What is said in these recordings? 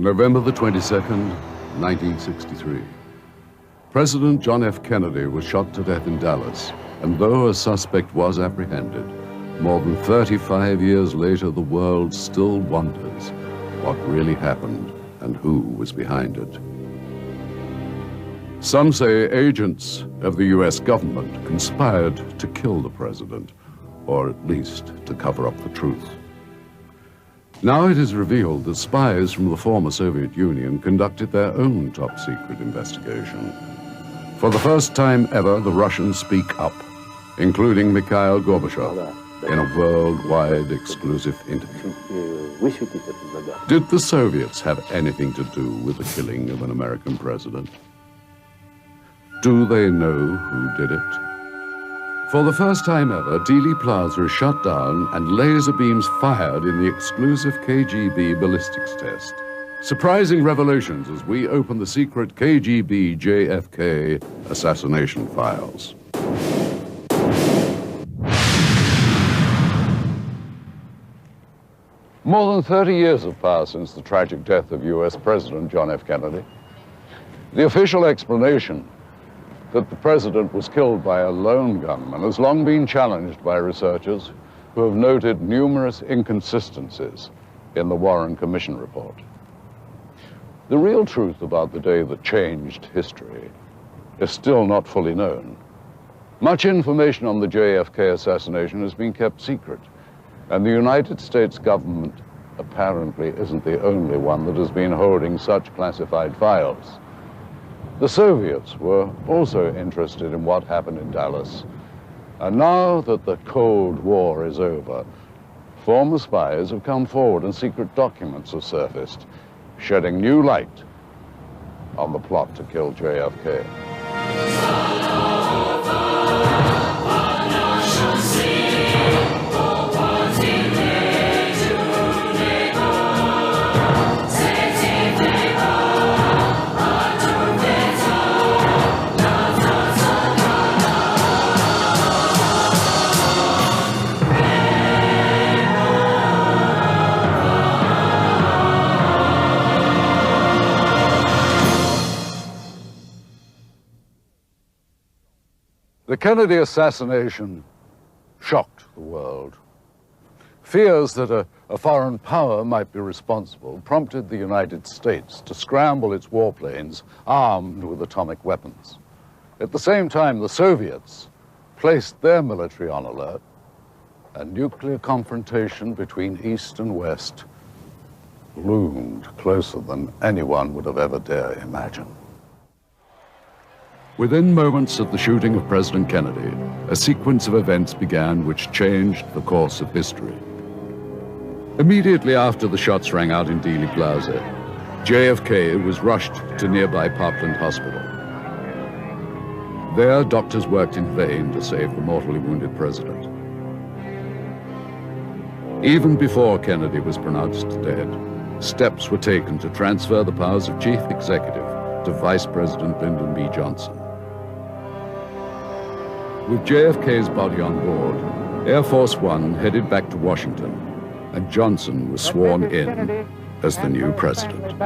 November the 22nd, 1963. President John F. Kennedy was shot to death in Dallas, and though a suspect was apprehended, more than 35 years later, the world still wonders what really happened and who was behind it. Some say agents of the US government conspired to kill the president, or at least to cover up the truth. Now it is revealed that spies from the former Soviet Union conducted their own top-secret investigation. For the first time ever, the Russians speak up, including Mikhail Gorbachev, in a worldwide exclusive interview. Did the Soviets have anything to do with the killing of an American president? Do they know who did it? For the first time ever, Dealey Plaza is shut down and laser beams fired in the exclusive KGB ballistics test. Surprising revelations as we open the secret KGB JFK assassination files. More than 30 years have passed since the tragic death of US President John F. Kennedy. The official explanation that the president was killed by a lone gunman has long been challenged by researchers who have noted numerous inconsistencies in the Warren Commission report. The real truth about the day that changed history is still not fully known. Much information on the JFK assassination has been kept secret, and the United States government apparently isn't the only one that has been holding such classified files. The Soviets were also interested in what happened in Dallas. And now that the Cold War is over, former spies have come forward and secret documents have surfaced, shedding new light on the plot to kill JFK. The Kennedy assassination shocked the world. Fears that a foreign power might be responsible prompted the United States to scramble its warplanes armed with atomic weapons. At the same time, the Soviets placed their military on alert, and nuclear confrontation between East and West loomed closer than anyone would have ever dared imagine. Within moments of the shooting of President Kennedy, a sequence of events began which changed the course of history. Immediately after the shots rang out in Dealey Plaza, JFK was rushed to nearby Parkland Hospital. There, doctors worked in vain to save the mortally wounded president. Even before Kennedy was pronounced dead, steps were taken to transfer the powers of chief executive to Vice President Lyndon B. Johnson. With JFK's body on board, Air Force One headed back to Washington, and Johnson was sworn in as the new president.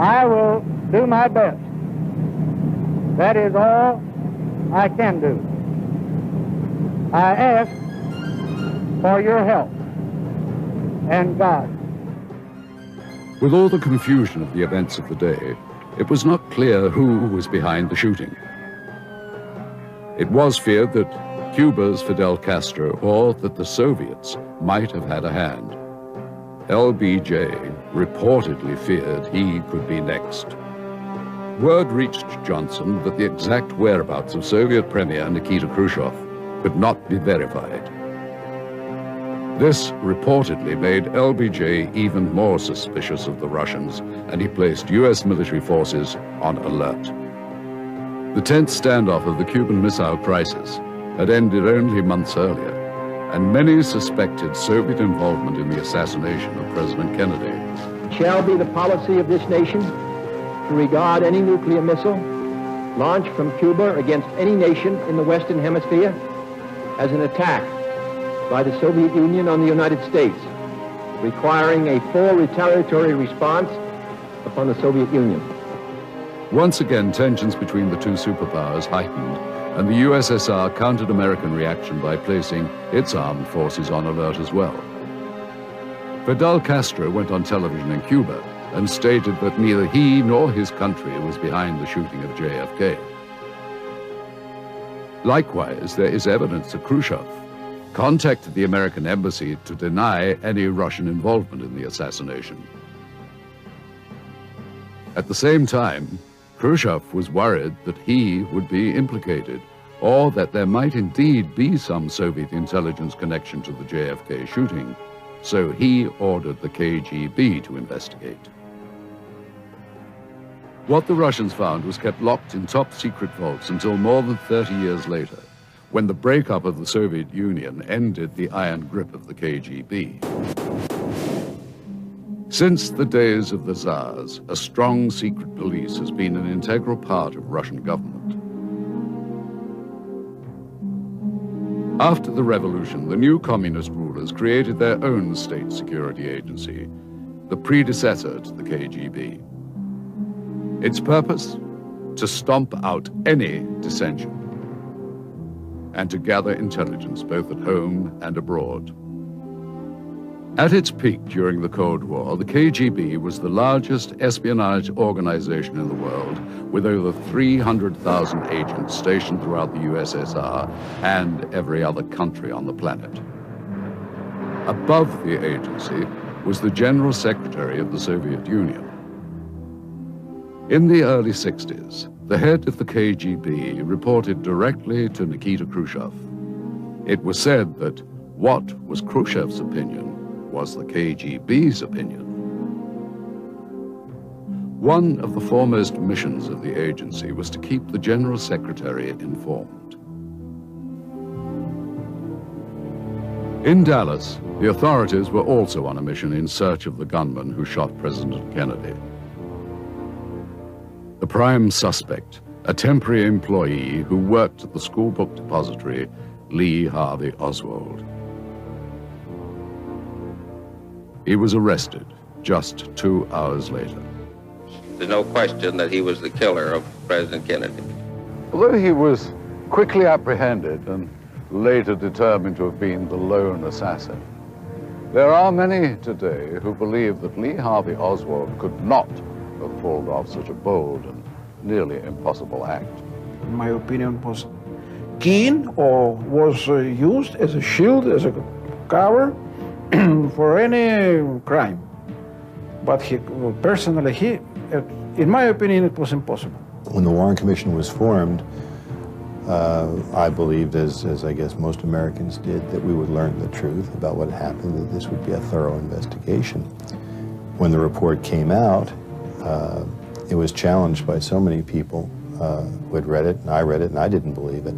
I will do my best. That is all I can do. I ask for your help and God. With all the confusion of the events of the day, it was not clear who was behind the shooting. It was feared that Cuba's Fidel Castro or that the Soviets might have had a hand. LBJ reportedly feared he could be next. Word reached Johnson that the exact whereabouts of Soviet Premier Nikita Khrushchev could not be verified. This reportedly made LBJ even more suspicious of the Russians, and he placed US military forces on alert. The tense standoff of the Cuban Missile Crisis had ended only months earlier, and many suspected Soviet involvement in the assassination of President Kennedy. It shall be the policy of this nation to regard any nuclear missile launched from Cuba against any nation in the Western Hemisphere as an attack by the Soviet Union on the United States, requiring a full retaliatory response upon the Soviet Union. Once again, tensions between the two superpowers heightened, and the USSR countered American reaction by placing its armed forces on alert as well. Fidel Castro went on television in Cuba and stated that neither he nor his country was behind the shooting of JFK. Likewise, there is evidence that Khrushchev contacted the American embassy to deny any Russian involvement in the assassination. At the same time, Khrushchev was worried that he would be implicated, or that there might indeed be some Soviet intelligence connection to the JFK shooting, so he ordered the KGB to investigate. What the Russians found was kept locked in top-secret vaults until more than 30 years later, when the breakup of the Soviet Union ended the iron grip of the KGB. Since the days of the Tsars, a strong secret police has been an integral part of Russian government. After the revolution, the new communist rulers created their own state security agency, the predecessor to the KGB. Its purpose? To stomp out any dissension and to gather intelligence both at home and abroad. At its peak during the Cold War, the KGB was the largest espionage organization in the world, with over 300,000 agents stationed throughout the USSR and every other country on the planet. Above the agency was the General Secretary of the Soviet Union. In the early 60s, the head of the KGB reported directly to Nikita Khrushchev. It was said that what was Khrushchev's opinion was the KGB's opinion. One of the foremost missions of the agency was to keep the General Secretary informed. In Dallas, the authorities were also on a mission in search of the gunman who shot President Kennedy. The prime suspect, a temporary employee who worked at the school book depository, Lee Harvey Oswald. He was arrested just 2 hours later. There's no question that he was the killer of President Kennedy. Although he was quickly apprehended and later determined to have been the lone assassin, there are many today who believe that Lee Harvey Oswald could not have pulled off such a bold and nearly impossible act. In my opinion, was keen or was used as a shield, as a cover for any crime. But personally, in my opinion, it was impossible. When the Warren Commission was formed, I believed, as I guess most Americans did, that we would learn the truth about what happened, that this would be a thorough investigation. When the report came out, it was challenged by so many people who had read it, and I didn't believe it.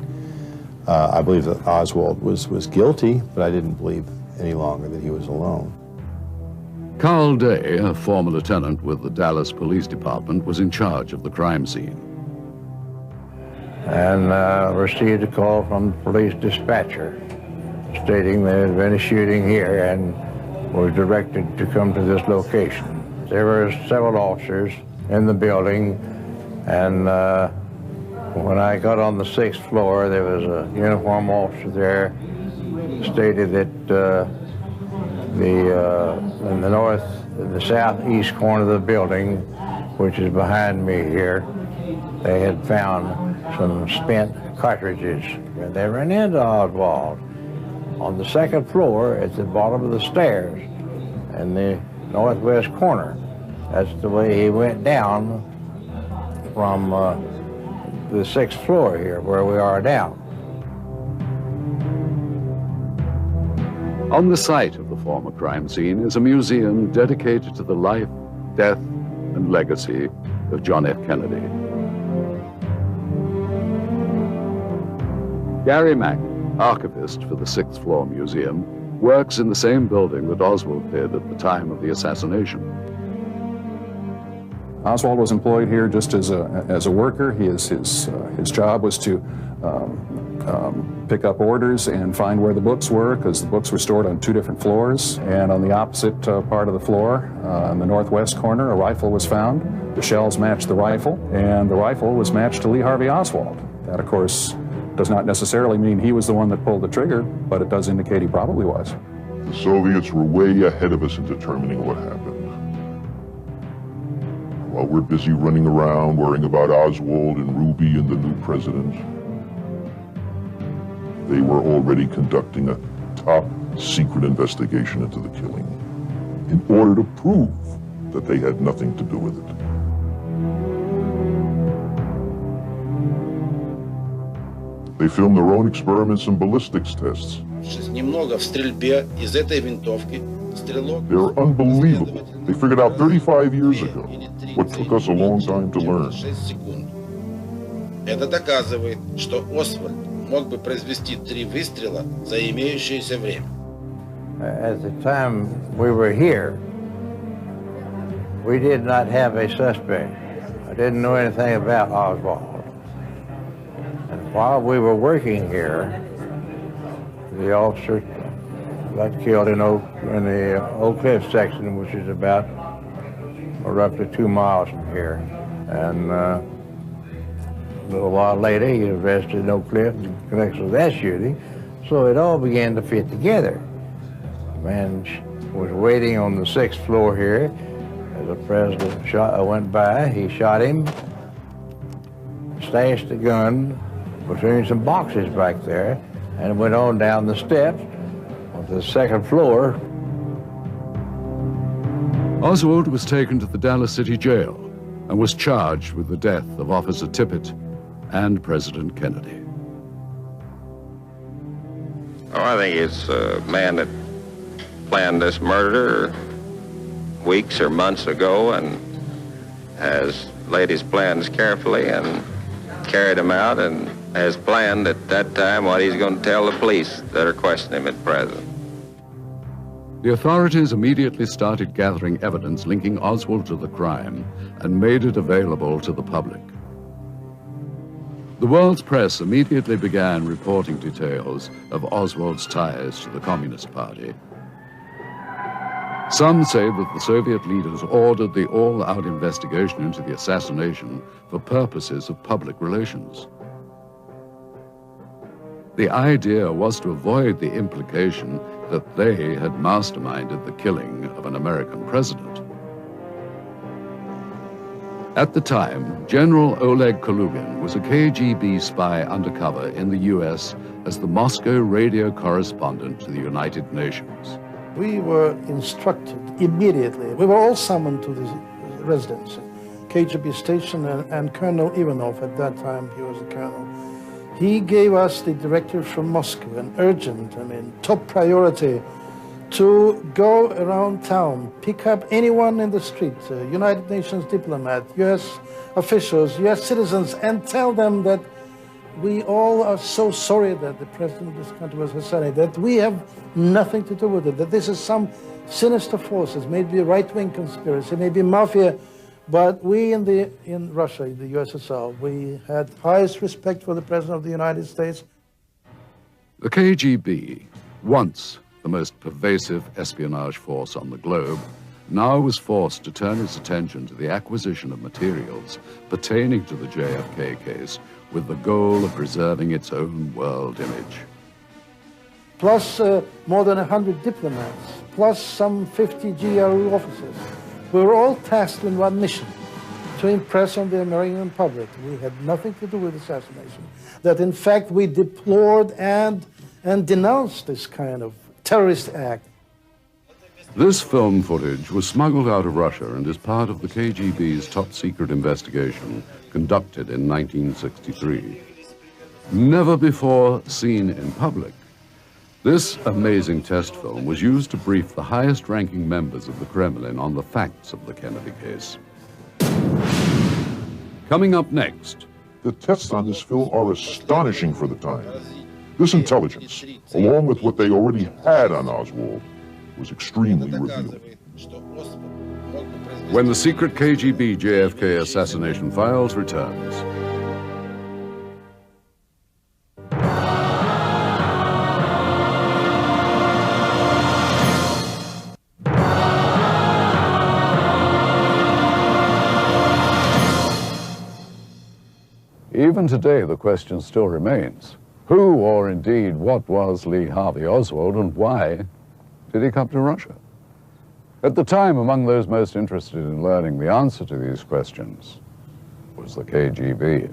I believe that Oswald was guilty, but I didn't believe any longer that he was alone. Carl Day, a former lieutenant with the Dallas Police Department, was in charge of the crime scene. And received a call from the police dispatcher stating there had been a shooting here and was directed to come to this location. There were several officers in the building, and when I got on the 6th floor, there was a uniformed officer there, stated that in the southeast corner of the building, which is behind me here, they had found some spent cartridges. And they ran into Oswald on the 2nd floor at the bottom of the stairs in the northwest corner. That's the way he went down from the 6th floor here, where we are now. On the site of the former crime scene is a museum dedicated to the life, death, and legacy of John F. Kennedy. Gary Mack, archivist for the 6th floor museum, works in the same building that Oswald did at the time of the assassination. Oswald was employed here just as a worker. His job was to pick up orders and find where the books were, because the books were stored on 2 different floors. And on the opposite part of the floor, in the northwest corner, a rifle was found. The shells matched the rifle, and the rifle was matched to Lee Harvey Oswald. That, of course, does not necessarily mean he was the one that pulled the trigger, but it does indicate he probably was. The Soviets were way ahead of us in determining what happened. While we're busy running around worrying about Oswald and Ruby and the new president, they were already conducting a top-secret investigation into the killing in order to prove that they had nothing to do with it. They filmed their own experiments and ballistics tests. They're unbelievable. They figured out 35 years ago what took us a long time to learn. Это доказывает, что Освальд мог бы произвести 3 выстрела за имеющееся время. At the time we were here, we did not have a suspect. I didn't know anything about Oswald. And while we were working here, the officer got killed in the Oak Cliff section, which is about roughly 2 miles from here. And a little while later, he was arrested in Oak Cliff in connection with that shooting. So it all began to fit together. The man was waiting on the 6th floor here as the president went by. He shot him, stashed the gun between some boxes back there, and went on down the steps onto the 2nd floor. Oswald was taken to the Dallas City Jail and was charged with the death of Officer Tippit and President Kennedy. Oh, I think it's a man that planned this murder weeks or months ago and has laid his plans carefully and carried them out and has planned at that time what he's going to tell the police that are questioning him at present. The authorities immediately started gathering evidence linking Oswald to the crime and made it available to the public. The world's press immediately began reporting details of Oswald's ties to the Communist Party. Some say that the Soviet leaders ordered the all-out investigation into the assassination for purposes of public relations. The idea was to avoid the implication that they had masterminded the killing of an American president. At the time, General Oleg Kalugin was a KGB spy undercover in the US as the Moscow radio correspondent to the United Nations. We were instructed immediately. We were all summoned to the residence, KGB station, and Colonel Ivanov, at that time, he was a colonel. He gave us the directive from Moscow, an urgent, top priority, to go around town, pick up anyone in the street, United Nations diplomat, US officials, US citizens, and tell them that we all are so sorry that the president of this country was assassinated, that we have nothing to do with it, that this is some sinister forces, maybe a right-wing conspiracy, maybe mafia, but we in Russia, in the USSR, we had highest respect for the president of the United States. The KGB, once the most pervasive espionage force on the globe, now was forced to turn its attention to the acquisition of materials pertaining to the JFK case with the goal of preserving its own world image. Plus more than 100 diplomats, plus some 50 GRU officers. We were all tasked with one mission, to impress on the American public we had nothing to do with assassination, that in fact we deplored and denounced this kind of terrorist act. This film footage was smuggled out of Russia and is part of the KGB's top-secret investigation conducted in 1963. Never before seen in public, this amazing test film was used to brief the highest-ranking members of the Kremlin on the facts of the Kennedy case. Coming up next. The tests on this film are astonishing for the time. This intelligence, along with what they already had on Oswald, was extremely revealing. When the secret KGB JFK assassination files returns. Even today, the question still remains. Who, or indeed what, was Lee Harvey Oswald, and why did he come to Russia? At the time, among those most interested in learning the answer to these questions was the KGB.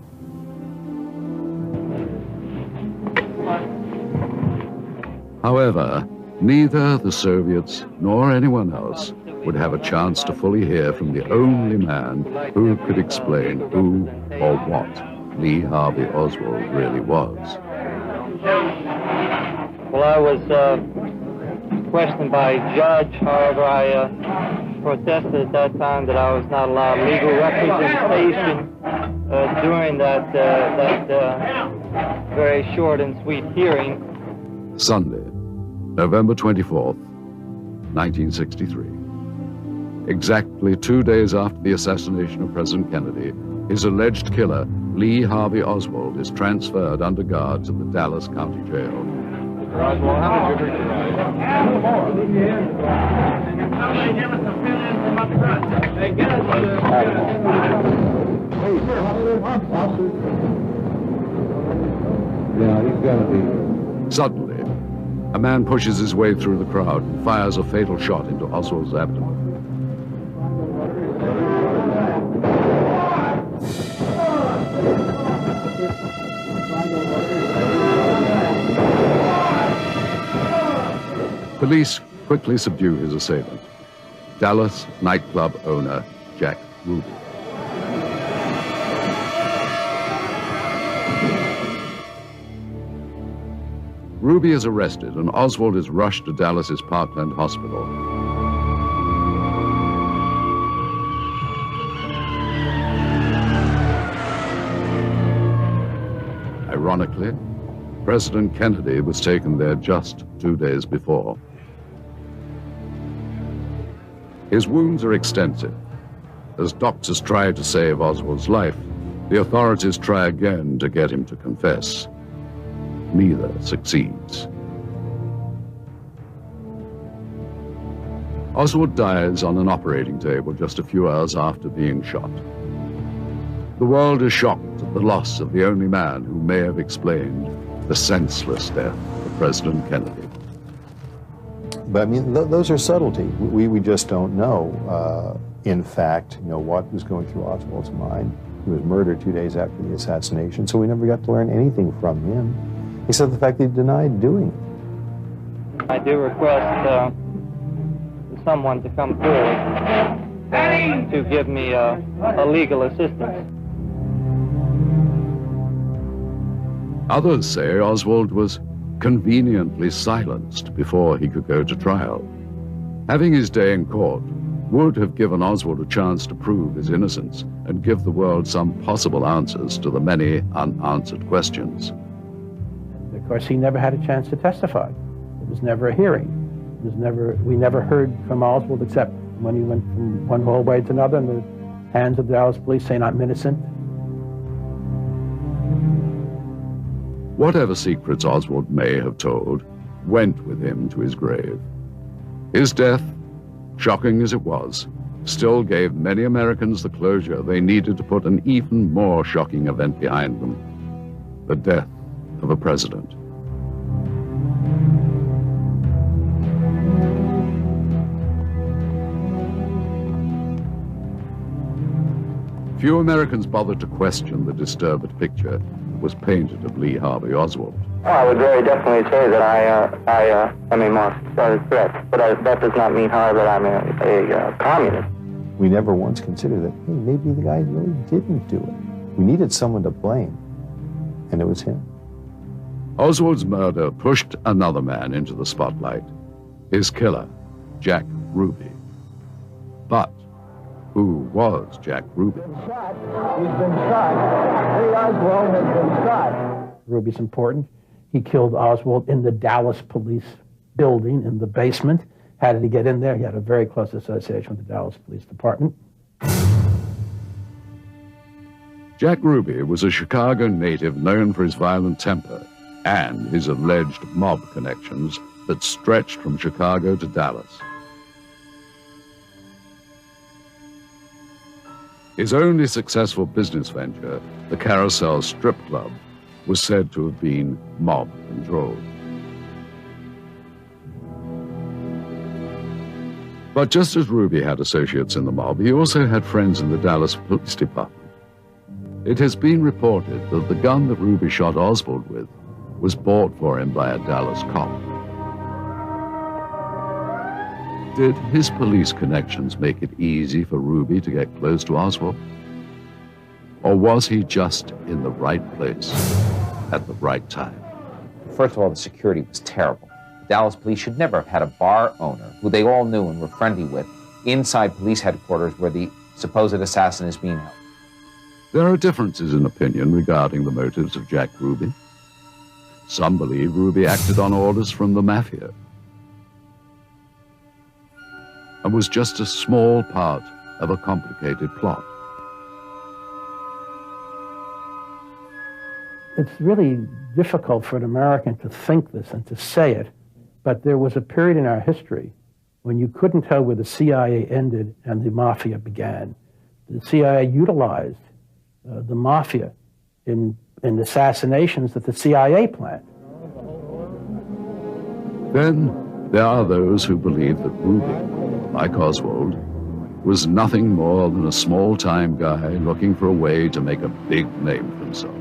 However, neither the Soviets nor anyone else would have a chance to fully hear from the only man who could explain who or what Lee Harvey Oswald really was. Well, I was questioned by a judge. However, I protested at that time that I was not allowed legal representation during that very short and sweet hearing. Sunday, November 24th, 1963. Exactly 2 days after the assassination of President Kennedy, his alleged killer, Lee Harvey Oswald, is transferred under guard to the Dallas County Jail. Oswald, how did you Suddenly, a man pushes his way through the crowd and fires a fatal shot into Oswald's abdomen. Police quickly subdue his assailant, Dallas nightclub owner Jack Ruby. Ruby is arrested and Oswald is rushed to Dallas's Parkland Hospital. Ironically, President Kennedy was taken there just 2 days before. His wounds are extensive. As doctors try to save Oswald's life, the authorities try again to get him to confess. Neither succeeds. Oswald dies on an operating table just a few hours after being shot. The world is shocked at the loss of the only man who may have explained the senseless death of President Kennedy. But I mean, those are subtlety. We just don't know, in fact, what was going through Oswald's mind. He was murdered 2 days after the assassination, so we never got to learn anything from him, except the fact that he denied doing it. I do request someone to come forward to give me a legal assistance. Others say Oswald was conveniently silenced before he could go to trial. Having his day in court would have given Oswald a chance to prove his innocence and give the world some possible answers to the many unanswered questions. Of course, he never had a chance to testify. There was never a hearing. We never heard from Oswald except when he went from one hallway to another in the hands of the Dallas police saying, "I'm innocent." Whatever secrets Oswald may have told went with him to his grave. His death, shocking as it was, still gave many Americans the closure they needed to put an even more shocking event behind them: the death of a president. Few Americans bothered to question the disturbed picture that was painted of Lee Harvey Oswald. Well, I would very definitely say that I am a Marxist threat, but that does not mean, however, that I'm a communist. We never once considered that, hey, maybe the guy really didn't do it. We needed someone to blame, and it was him. Oswald's murder pushed another man into the spotlight, his killer, Jack Ruby. But who was Jack Ruby? He's been shot. Lee Oswald has been shot. Ruby's important. He killed Oswald in the Dallas police building in the basement. How did he get in there? He had a very close association with the Dallas Police Department. Jack Ruby was a Chicago native known for his violent temper and his alleged mob connections that stretched from Chicago to Dallas. His only successful business venture, the Carousel Strip Club, was said to have been mob-controlled. But just as Ruby had associates in the mob, he also had friends in the Dallas Police Department. It has been reported that the gun that Ruby shot Oswald with was bought for him by a Dallas cop. Did his police connections make it easy for Ruby to get close to Oswald? Or was he just in the right place at the right time? First of all, the security was terrible. The Dallas police should never have had a bar owner, who they all knew and were friendly with, inside police headquarters where the supposed assassin is being held. There are differences in opinion regarding the motives of Jack Ruby. Some believe Ruby acted on orders from the mafia and was just a small part of a complicated plot. It's really difficult for an American to think this and to say it, but there was a period in our history when you couldn't tell where the CIA ended and the mafia began. The CIA utilized the mafia in assassinations that the CIA planned. Then there are those who believe that Ruby, like Oswald, was nothing more than a small-time guy looking for a way to make a big name for himself.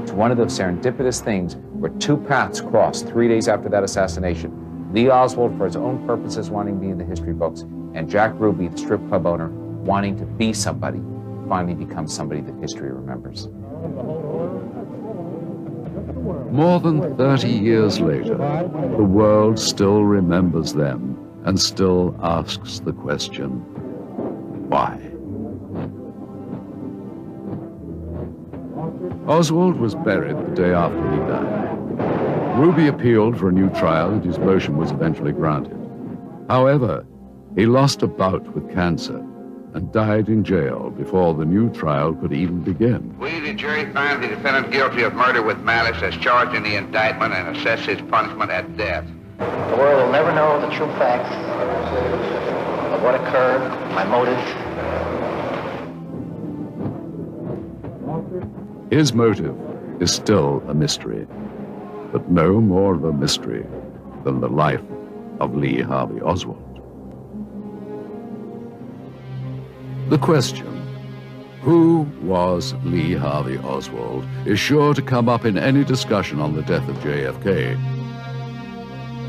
It's one of those serendipitous things where two paths crossed 3 days after that assassination. Lee Oswald, for his own purposes, wanting to be in the history books, and Jack Ruby, the strip club owner, wanting to be somebody, finally become somebody that history remembers. More than 30 years later, the world still remembers them and still asks the question, why? Oswald was buried the day after he died. Ruby appealed for a new trial and his motion was eventually granted. However, he lost a bout with cancer and died in jail before the new trial could even begin. We, the jury, find the defendant guilty of murder with malice as charged in the indictment and assess his punishment at death. The world will never know the true facts of what occurred, my motives. His motive is still a mystery, but no more of a mystery than the life of Lee Harvey Oswald. The question, who was Lee Harvey Oswald, is sure to come up in any discussion on the death of JFK.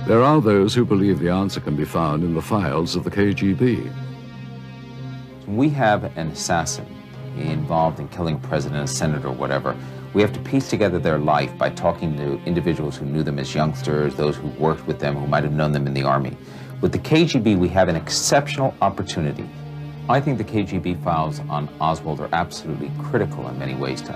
There are those who believe the answer can be found in the files of the KGB. We have an assassin involved in killing a president, a senator, or whatever. We have to piece together their life by talking to individuals who knew them as youngsters, those who worked with them, who might have known them in the Army. With the KGB, we have an exceptional opportunity. I think the KGB files on Oswald are absolutely critical in many ways to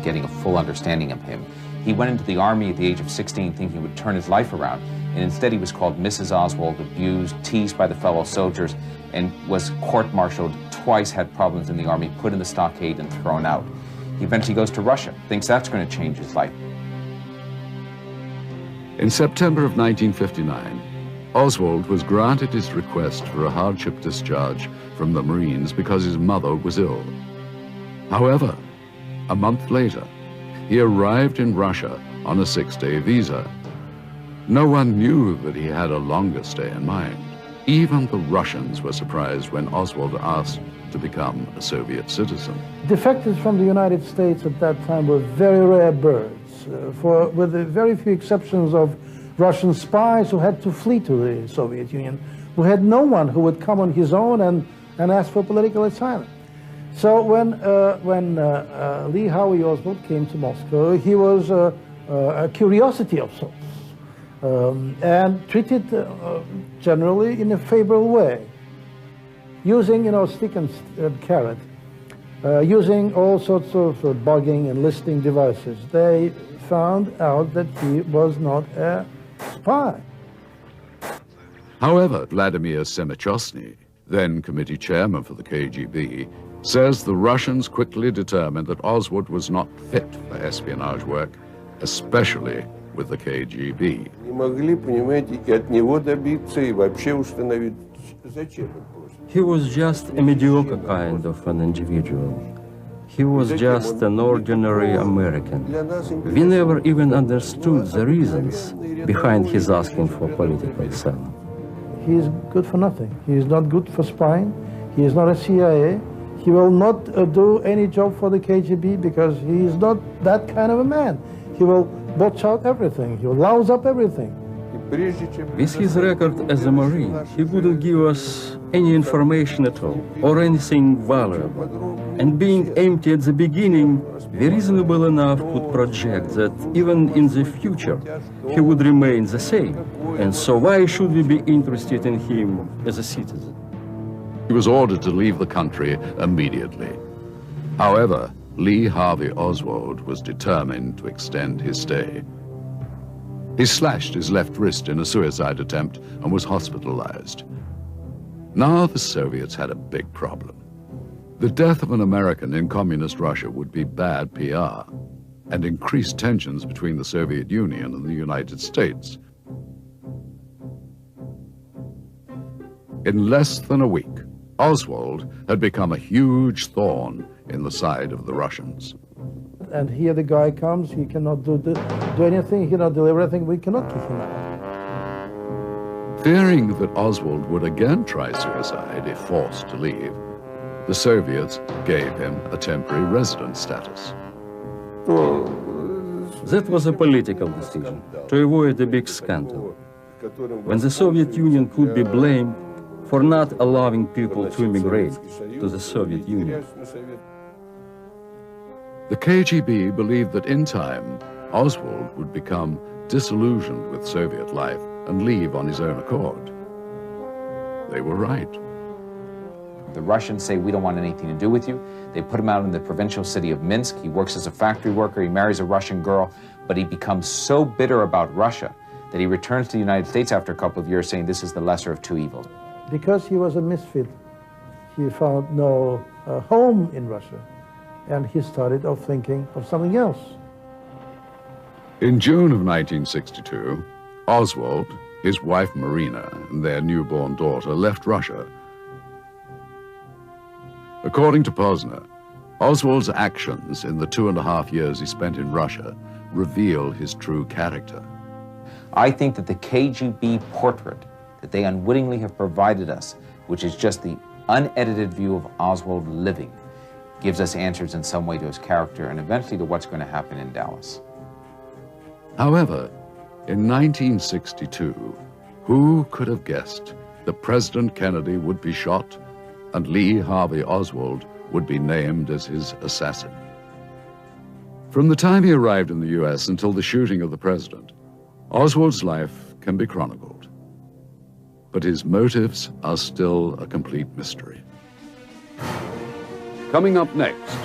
getting a full understanding of him. He went into the Army at the age of 16 thinking he would turn his life around, and instead he was called Mrs. Oswald, abused, teased by the fellow soldiers, and was court-martialed, twice had problems in the Army, put in the stockade and thrown out. He eventually goes to Russia, thinks that's going to change his life. In September of 1959, Oswald was granted his request for a hardship discharge from the Marines because his mother was ill. However, a month later, he arrived in Russia on a 6-day visa. No one knew that he had a longer stay in mind. Even the Russians were surprised when Oswald asked to become a Soviet citizen. Defectors from the United States at that time were very rare birds, with very few exceptions of Russian spies who had to flee to the Soviet Union, who had no one who would come on his own and ask for political asylum. So when Lee Harvey Oswald came to Moscow, he was a curiosity of sorts, and treated generally in a favorable way, using, stick and carrot, using all sorts of bugging and listing devices. They found out that he was not a spy. However, Vladimir Semichosny, then committee chairman for the KGB, says the Russians quickly determined that Oswald was not fit for espionage work, especially with the KGB. Не могли, понимаете, и от него добиться, и вообще установить He was just a mediocre kind of an individual. He was just an ordinary American. We never even understood the reasons behind his asking for political asylum. He is good for nothing. He is not good for spying. He is not a CIA. He will not do any job for the KGB because he is not that kind of a man. He will botch out everything. He will louse up everything. With his record as a Marine, he wouldn't give us any information at all, or anything valuable. And being empty at the beginning, we reasonable enough could project that even in the future, he would remain the same. And so why should we be interested in him as a citizen? He was ordered to leave the country immediately. However, Lee Harvey Oswald was determined to extend his stay. He slashed his left wrist in a suicide attempt and was hospitalized. Now the Soviets had a big problem. The death of an American in communist Russia would be bad PR and increase tensions between the Soviet Union and the United States. In less than a week, Oswald had become a huge thorn in the side of the Russians. And here the guy comes, he cannot do anything, he cannot deliver anything, we cannot kick him out. Fearing that Oswald would again try suicide if forced to leave, the Soviets gave him a temporary resident status. That was a political decision, to avoid a big scandal, when the Soviet Union could be blamed for not allowing people to immigrate to the Soviet Union. The KGB believed that in time, Oswald would become disillusioned with Soviet life and leave on his own accord. They were right. The Russians say, we don't want anything to do with you. They put him out in the provincial city of Minsk. He works as a factory worker. He marries a Russian girl, but he becomes so bitter about Russia that he returns to the United States after a couple of years saying this is the lesser of two evils. Because he was a misfit, he found no home in Russia, and he started off thinking of something else. In June of 1962, Oswald, his wife Marina, and their newborn daughter left Russia. According to Posner, Oswald's actions in the 2.5 years he spent in Russia reveal his true character. I think that the KGB portrait that they unwittingly have provided us, which is just the unedited view of Oswald living, gives us answers in some way to his character and eventually to what's going to happen in Dallas. However, in 1962, who could have guessed that President Kennedy would be shot and Lee Harvey Oswald would be named as his assassin? From the time he arrived in the U.S. until the shooting of the president, Oswald's life can be chronicled. But his motives are still a complete mystery. Coming up next.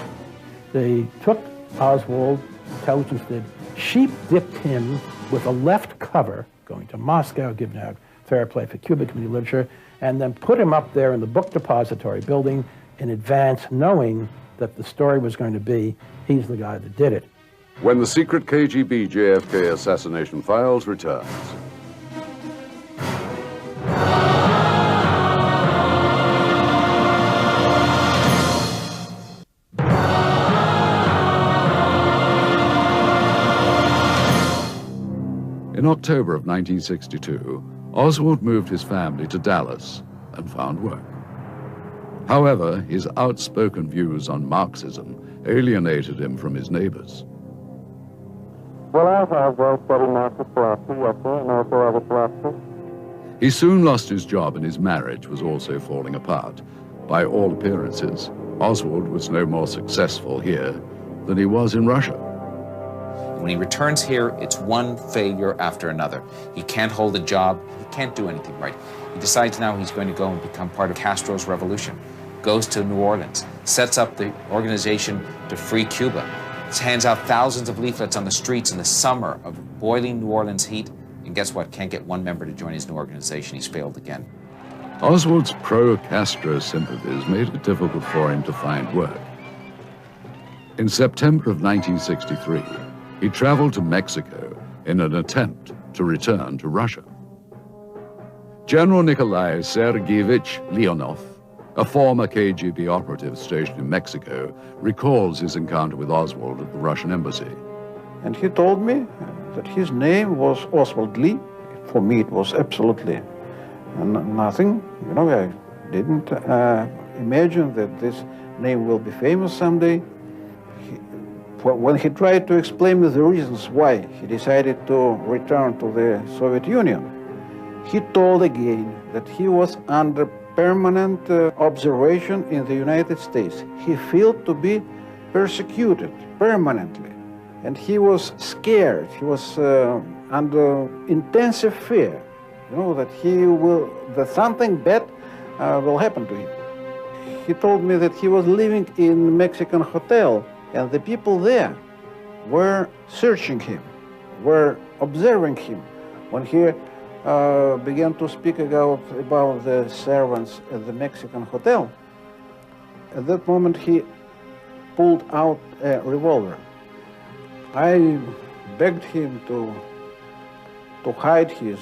They took Oswald, intelligence did, sheep-dipped him with a left cover, going to Moscow, giving out fair play for Cuba Committee literature, and then put him up there in the book depository building in advance, knowing that the story was going to be, he's the guy that did it. When the secret KGB JFK assassination files returns. In October of 1962, Oswald moved his family to Dallas and found work. However, his outspoken views on Marxism alienated him from his neighbors. Well, I have studied Marxist philosophy, yes, sir, and also other philosophy. He soon lost his job and his marriage was also falling apart. By all appearances, Oswald was no more successful here than he was in Russia. When he returns here, it's one failure after another. He can't hold a job. He can't do anything right. He decides now he's going to go and become part of Castro's revolution. Goes to New Orleans, sets up the organization to free Cuba. Hands out thousands of leaflets on the streets in the summer of boiling New Orleans heat. And guess what? Can't get one member to join his new organization. He's failed again. Oswald's pro-Castro sympathies made it difficult for him to find work. In September of 1963, he traveled to Mexico in an attempt to return to Russia. General Nikolai Sergeyevich Leonov, a former KGB operative stationed in Mexico, recalls his encounter with Oswald at the Russian embassy. And he told me that his name was Oswald Lee. For me, it was absolutely nothing. You know, I didn't imagine that this name will be famous someday. When he tried to explain me the reasons why he decided to return to the Soviet Union, he told again that he was under permanent observation in the United States. He felt to be persecuted permanently, and he was scared. He was under intensive fear, you know, that something bad will happen to him. He told me that he was living in a Mexican hotel, and the people there were searching him, were observing him. When he began to speak about the servants at the Mexican hotel, at that moment he pulled out a revolver. I begged him to hide his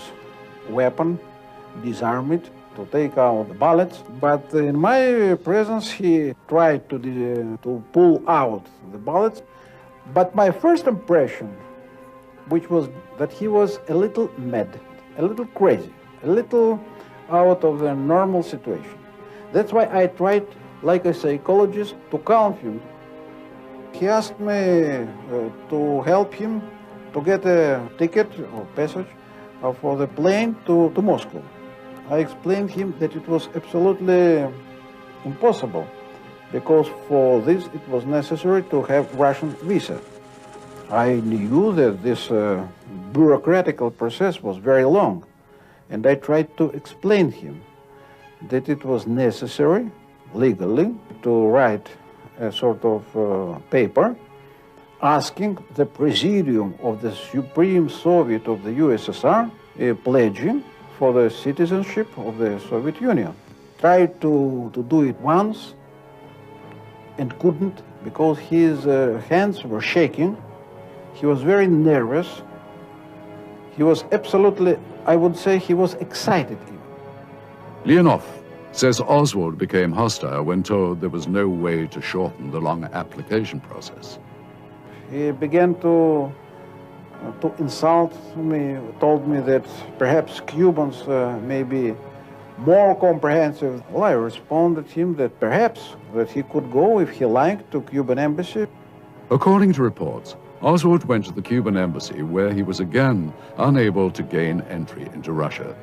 weapon, disarm it, to take out the bullets, but in my presence he tried to pull out the bullets. But my first impression, which was that he was a little mad, a little crazy, a little out of the normal situation. That's why I tried, like a psychologist, to calm him. He asked me to help him to get a ticket or passage for the plane to Moscow. I explained him that it was absolutely impossible, because for this it was necessary to have Russian visa. I knew that this bureaucratical process was very long, and I tried to explain him that it was necessary legally to write a sort of paper asking the Presidium of the Supreme Soviet of the USSR pledging for the citizenship of the Soviet Union. Tried to do it once and couldn't, because his hands were shaking. He was very nervous. He was absolutely, I would say, he was excited even. Leonov says Oswald became hostile when told there was no way to shorten the long application process. He began to insult me, told me that perhaps Cubans may be more comprehensive. Well, I responded to him that perhaps that he could go if he liked to Cuban embassy. According to reports, Oswald went to the Cuban embassy, where he was again unable to gain entry into Russia.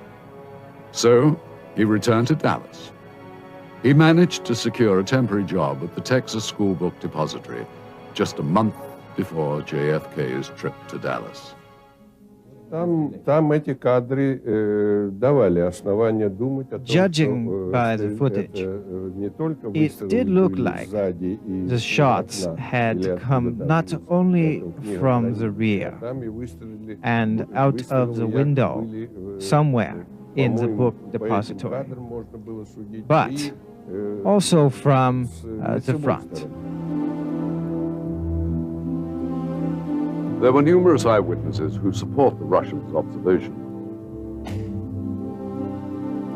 So he returned to Dallas. He managed to secure a temporary job at the Texas School Book Depository just a month before JFK's trip to Dallas. Judging by the footage, it did look like the shots had come not only from the rear and out of the window somewhere in the book depository, but also from the front. There were numerous eyewitnesses who support the Russians' observation.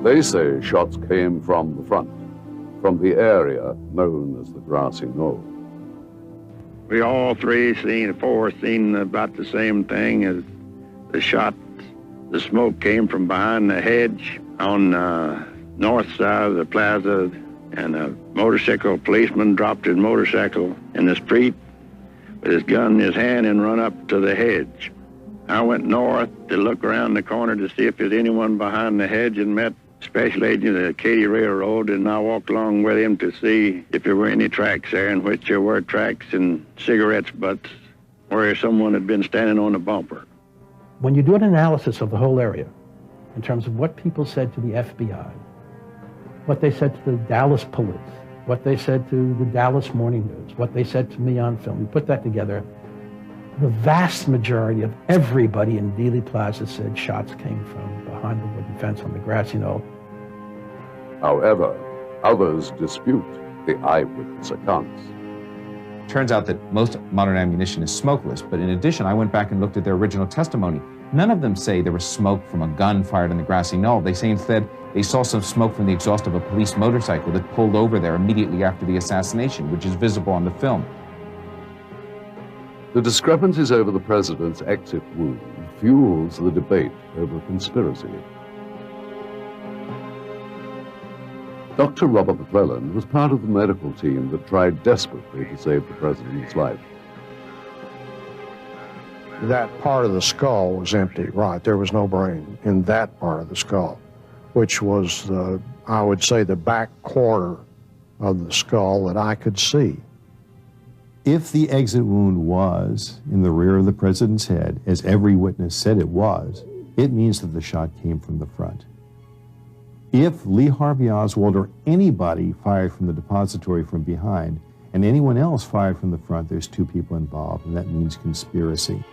They say shots came from the front, from the area known as the grassy knoll. We all four seen about the same thing as the shot. The smoke came from behind the hedge on the north side of the plaza, and a motorcycle policeman dropped his motorcycle in the street with his gun in his hand and run up to the hedge. I went north to look around the corner to see if there's anyone behind the hedge, and met Special Agent of the Katy Railroad, and I walked along with him to see if there were any tracks there, in which there were tracks and cigarettes butts where someone had been standing on a bumper. When you do an analysis of the whole area, in terms of what people said to the FBI, what they said to the Dallas police, what they said to the Dallas Morning News, what they said to me on film, you put that together, the vast majority of everybody in Dealey Plaza said shots came from behind the wooden fence on the grassy knoll. However, others dispute the eyewitness accounts. Turns out that most modern ammunition is smokeless, but in addition, I went back and looked at their original testimony. None of them say there was smoke from a gun fired on the grassy knoll. They say instead they saw some smoke from the exhaust of a police motorcycle that pulled over there immediately after the assassination, which is visible on the film. The discrepancies over the president's exit wound fuels the debate over conspiracy. Dr. Robert McClelland was part of the medical team that tried desperately to save the president's life. That part of the skull was empty, right? There was no brain in that part of the skull, which was, I would say, the back corner of the skull that I could see. If the exit wound was in the rear of the president's head, as every witness said it was, it means that the shot came from the front. If Lee Harvey Oswald or anybody fired from the depository from behind, and anyone else fired from the front, there's two people involved, and that means conspiracy.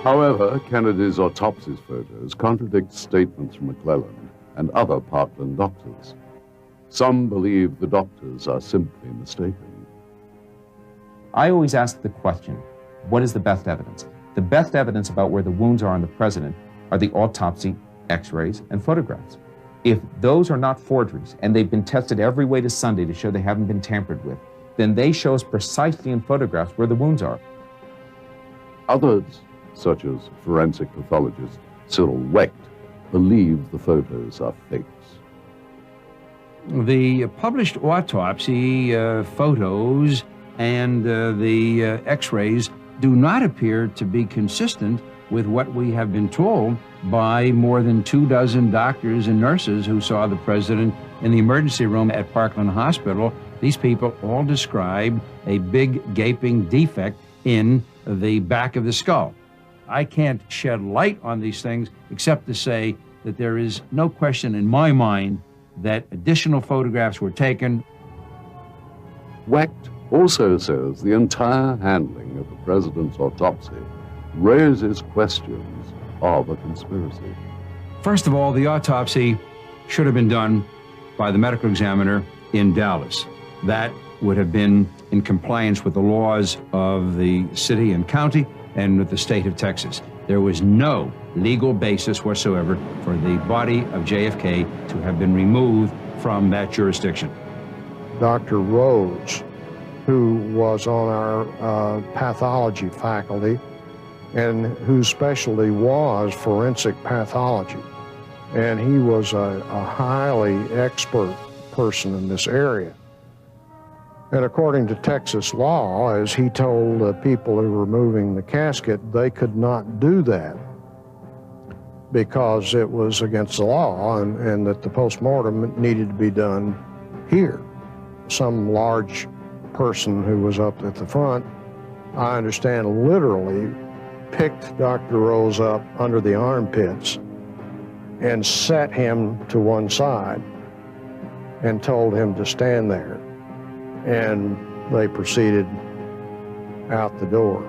However, Kennedy's autopsy photos contradict statements from McClelland and other Parkland doctors. Some believe the doctors are simply mistaken. I always ask the question, what is the best evidence? The best evidence about where the wounds are on the president are the autopsy, x-rays, and photographs. If those are not forgeries, and they've been tested every way to Sunday to show they haven't been tampered with, then they show us precisely in photographs where the wounds are. Others, such as forensic pathologist Cyril Wecht, believe the photos are fakes. The published autopsy photos and the x-rays do not appear to be consistent with what we have been told by more than 24 doctors and nurses who saw the president in the emergency room at Parkland Hospital. These people all describe a big gaping defect in the back of the skull. I can't shed light on these things except to say that there is no question in my mind that additional photographs were taken. Wecht also says the entire handling of the president's autopsy raises questions of a conspiracy. First of all, the autopsy should have been done by the medical examiner in Dallas. That would have been in compliance with the laws of the city and county and with the state of Texas. There was no legal basis whatsoever for the body of JFK to have been removed from that jurisdiction. Dr. Rose, who was on our pathology faculty and whose specialty was forensic pathology, and he was a highly expert person in this area. And according to Texas law, as he told the people who were moving the casket, they could not do that because it was against the law and that the postmortem needed to be done here. Some large person who was up at the front, I understand, literally picked Dr. Rose up under the armpits and set him to one side and told him to stand there. And they proceeded out the door.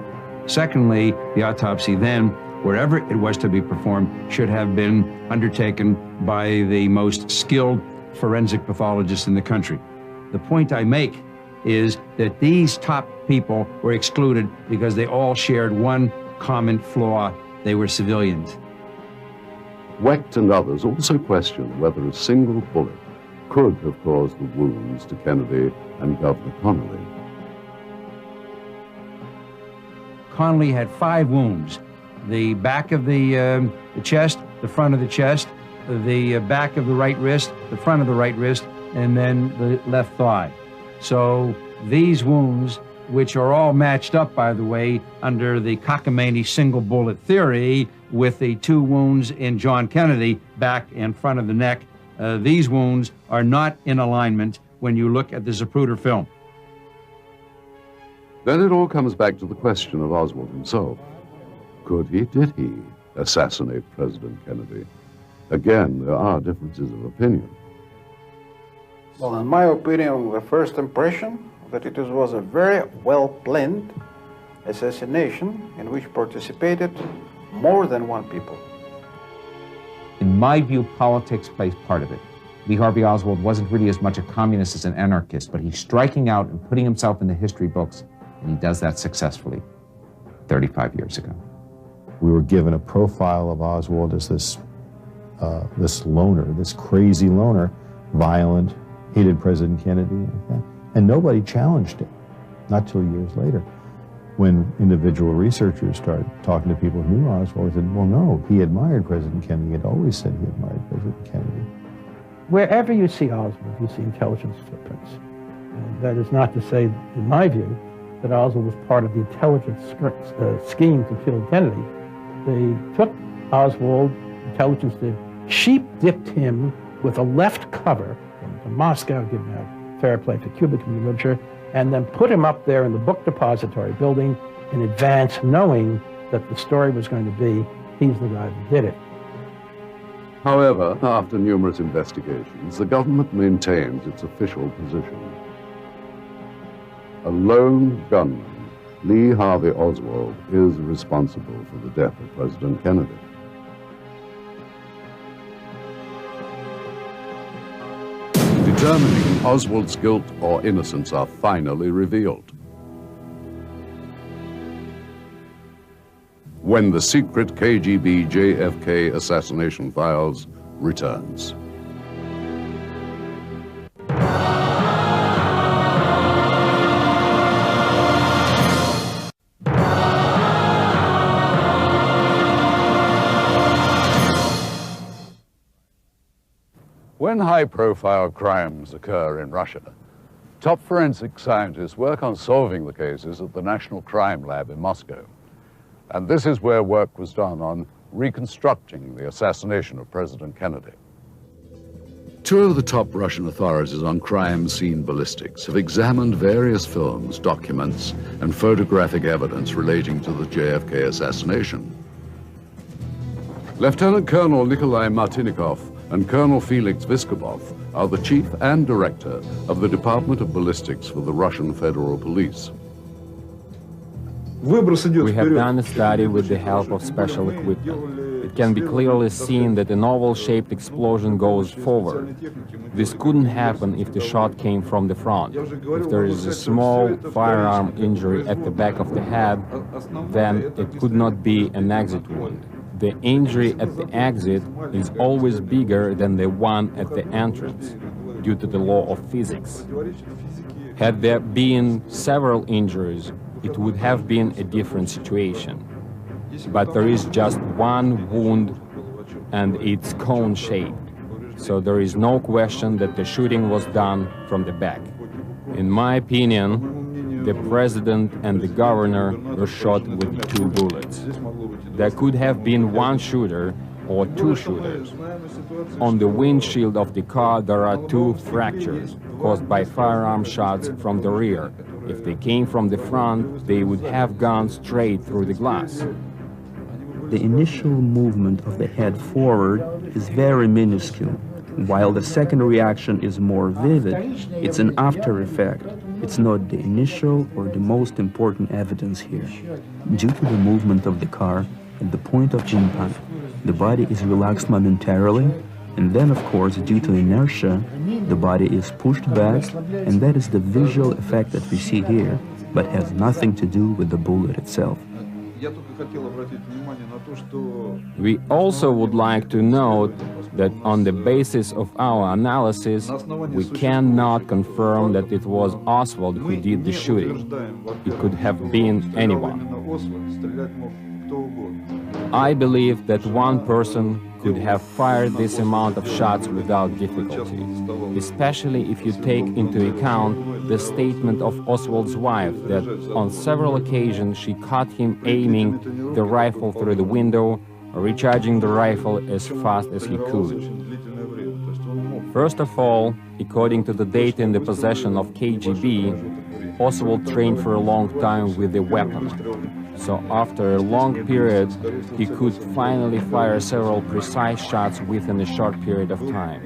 Secondly, the autopsy then, wherever it was to be performed, should have been undertaken by the most skilled forensic pathologists in the country. The point I make is that these top people were excluded because they all shared one common flaw: they were civilians. Wecht and others also questioned whether a single bullet could have caused the wounds to Kennedy and Governor Connally. Connally had 5 wounds: the back of the chest, the front of the chest, the back of the right wrist, the front of the right wrist, and then the left thigh. So these wounds, which are all matched up, by the way, under the cockamamie single bullet theory with the 2 wounds in John Kennedy, back and front of the neck, these wounds are not in alignment when you look at the Zapruder film. Then it all comes back to the question of Oswald himself. Did he assassinate President Kennedy? Again, there are differences of opinion. Well, in my opinion, the first impression that it was a very well-planned assassination in which participated more than one people. In my view, politics plays part of it. Lee Harvey Oswald wasn't really as much a communist as an anarchist, but he's striking out and putting himself in the history books, and he does that successfully 35 years ago. We were given a profile of Oswald as this loner, this crazy loner, violent, hated President Kennedy, and nobody challenged it, not till years later. When individual researchers started talking to people who knew Oswald, they said, well, no, he admired President Kennedy. He had always said he admired President Kennedy. Wherever you see Oswald, you see intelligence footprints. And that is not to say, in my view, that Oswald was part of the intelligence scheme to kill Kennedy. They took Oswald, intelligence did, sheep-dipped him with a left cover from Moscow, given out fair play for Cuban literature, and then put him up there in the book depository building in advance, knowing that the story was going to be, he's the guy who did it. However, after numerous investigations, the government maintains its official position. A lone gunman, Lee Harvey Oswald, is responsible for the death of President Kennedy. Determining Oswald's guilt or innocence are finally revealed when the secret KGB JFK assassination files returns. When high-profile crimes occur in Russia, top forensic scientists work on solving the cases at the National Crime Lab in Moscow. And this is where work was done on reconstructing the assassination of President Kennedy. Two of the top Russian authorities on crime scene ballistics have examined various films, documents, and photographic evidence relating to the JFK assassination. Lieutenant Colonel Nikolai Martinikov and Colonel Felix Vyskobov are the chief and director of the Department of Ballistics for the Russian Federal Police. We have done a study with the help of special equipment. It can be clearly seen that an oval-shaped explosion goes forward. This couldn't happen if the shot came from the front. If there is a small firearm injury at the back of the head, then it could not be an exit wound. The injury at the exit is always bigger than the one at the entrance, due to the law of physics. Had there been several injuries, it would have been a different situation. But there is just one wound, and it's cone-shaped. So there is no question that the shooting was done from the back. In my opinion, the president and the governor were shot with 2 bullets. There could have been one shooter or 2 shooters. On the windshield of the car, there are 2 fractures caused by firearm shots from the rear. If they came from the front, they would have gone straight through the glass. The initial movement of the head forward is very minuscule, while the second reaction is more vivid. It's an after effect. It's not the initial or the most important evidence here. Due to the movement of the car, at the point of impact, the body is relaxed momentarily, and then, of course, due to inertia, the body is pushed back, and that is the visual effect that we see here, but has nothing to do with the bullet itself. We also would like to note that on the basis of our analysis, we cannot confirm that it was Oswald who did the shooting. It could have been anyone. I believe that one person could have fired this amount of shots without difficulty, especially if you take into account the statement of Oswald's wife that on several occasions she caught him aiming the rifle through the window, recharging the rifle as fast as he could. First of all, according to the data in the possession of KGB, Oswald trained for a long time with the weapon. So after a long period, he could finally fire several precise shots within a short period of time.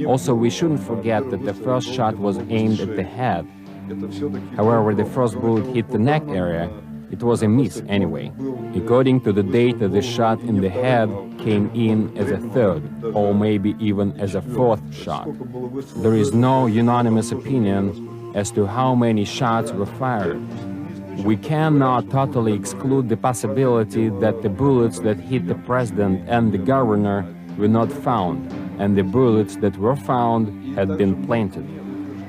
Also, we shouldn't forget that the first shot was aimed at the head. However, the first bullet hit the neck area. It was a miss anyway. According to the data, the shot in the head came in as a third, or maybe even as a 4th shot. There is no unanimous opinion as to how many shots were fired. We cannot totally exclude the possibility that the bullets that hit the president and the governor were not found, and the bullets that were found had been planted.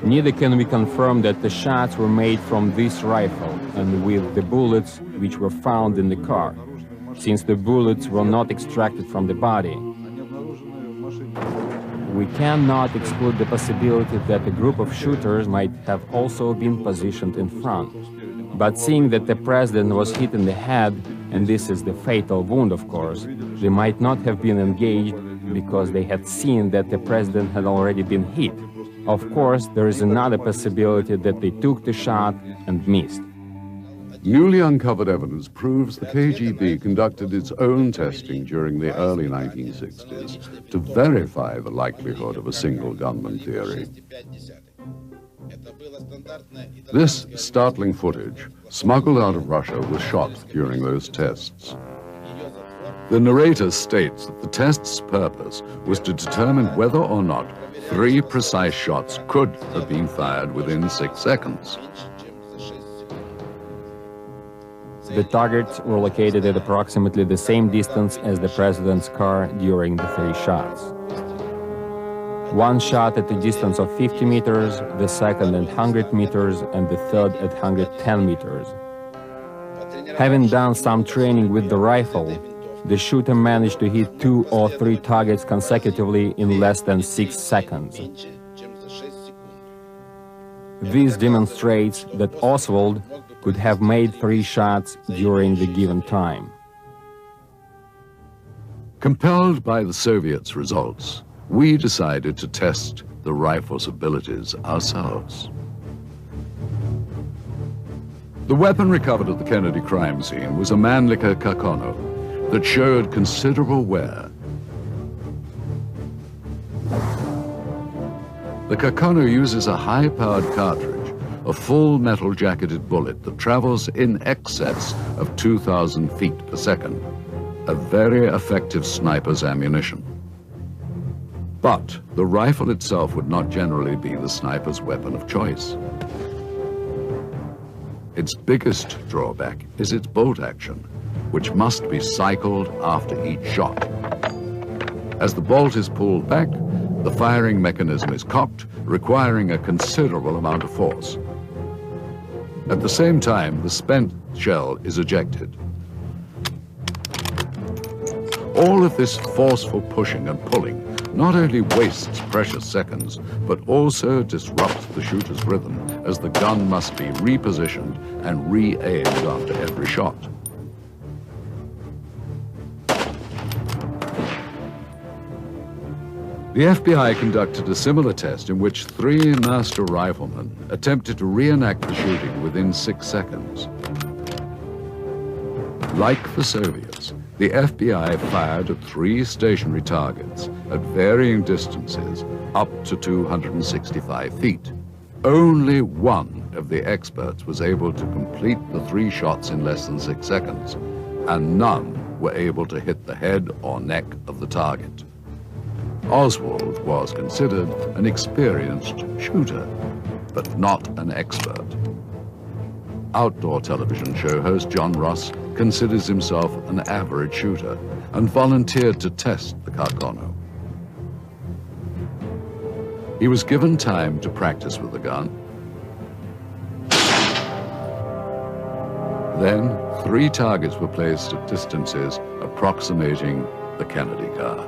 Neither can we confirm that the shots were made from this rifle and with the bullets which were found in the car, since the bullets were not extracted from the body. We cannot exclude the possibility that a group of shooters might have also been positioned in front. But seeing that the president was hit in the head, and this is the fatal wound, of course, they might not have been engaged because they had seen that the president had already been hit. Of course, there is another possibility that they took the shot and missed. Newly uncovered evidence proves the KGB conducted its own testing during the early 1960s to verify the likelihood of a single gunman theory. This startling footage, smuggled out of Russia, was shot during those tests. The narrator states that the test's purpose was to determine whether or not 3 precise shots could have been fired within 6 seconds. The targets were located at approximately the same distance as the president's car during the 3 shots. One shot at a distance of 50 meters, the second at 100 meters, and the third at 110 meters. Having done some training with the rifle, the shooter managed to hit 2 or 3 targets consecutively in less than 6 seconds. This demonstrates that Oswald could have made 3 shots during the given time. Compelled by the Soviets' results, we decided to test the rifle's abilities ourselves. The weapon recovered at the Kennedy crime scene was a Mannlicher Kakono that showed considerable wear. The Kakono uses a high-powered cartridge, a full metal jacketed bullet that travels in excess of 2,000 feet per second, a very effective sniper's ammunition. But the rifle itself would not generally be the sniper's weapon of choice. Its biggest drawback is its bolt action, which must be cycled after each shot. As the bolt is pulled back, the firing mechanism is cocked, requiring a considerable amount of force. At the same time, the spent shell is ejected. All of this forceful pushing and pulling not only wastes precious seconds, but also disrupts the shooter's rhythm, as the gun must be repositioned and re-aimed after every shot. The FBI conducted a similar test in which 3 master riflemen attempted to reenact the shooting within 6 seconds. Like the Soviets, the FBI fired at 3 stationary targets at varying distances up to 265 feet. Only one of the experts was able to complete the 3 shots in less than 6 seconds, and none were able to hit the head or neck of the target. Oswald was considered an experienced shooter, but not an expert. Outdoor television show host John Ross considers himself an average shooter and volunteered to test the Kakono. He was given time to practice with the gun. Then 3 targets were placed at distances approximating the Kennedy car.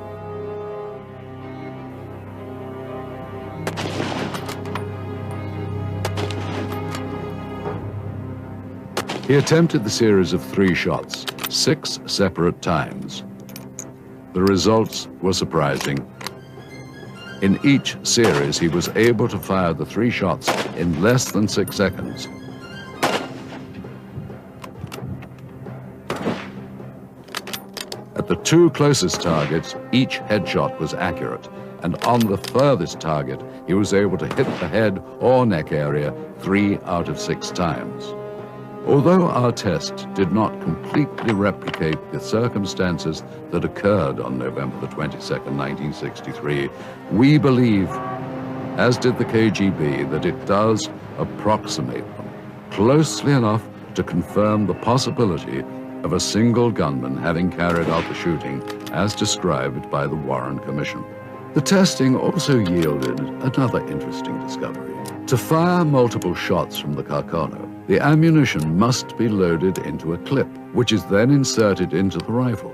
He attempted the series of 3 shots, 6 separate times. The results were surprising. In each series, he was able to fire the 3 shots in less than 6 seconds. At the 2 closest targets, each headshot was accurate, and on the furthest target, he was able to hit the head or neck area 3 out of 6 times. Although our test did not completely replicate the circumstances that occurred on November the 22nd, 1963, we believe, as did the KGB, that it does approximate them closely enough to confirm the possibility of a single gunman having carried out the shooting as described by the Warren Commission. The testing also yielded another interesting discovery. To fire multiple shots from the Carcano, the ammunition must be loaded into a clip, which is then inserted into the rifle.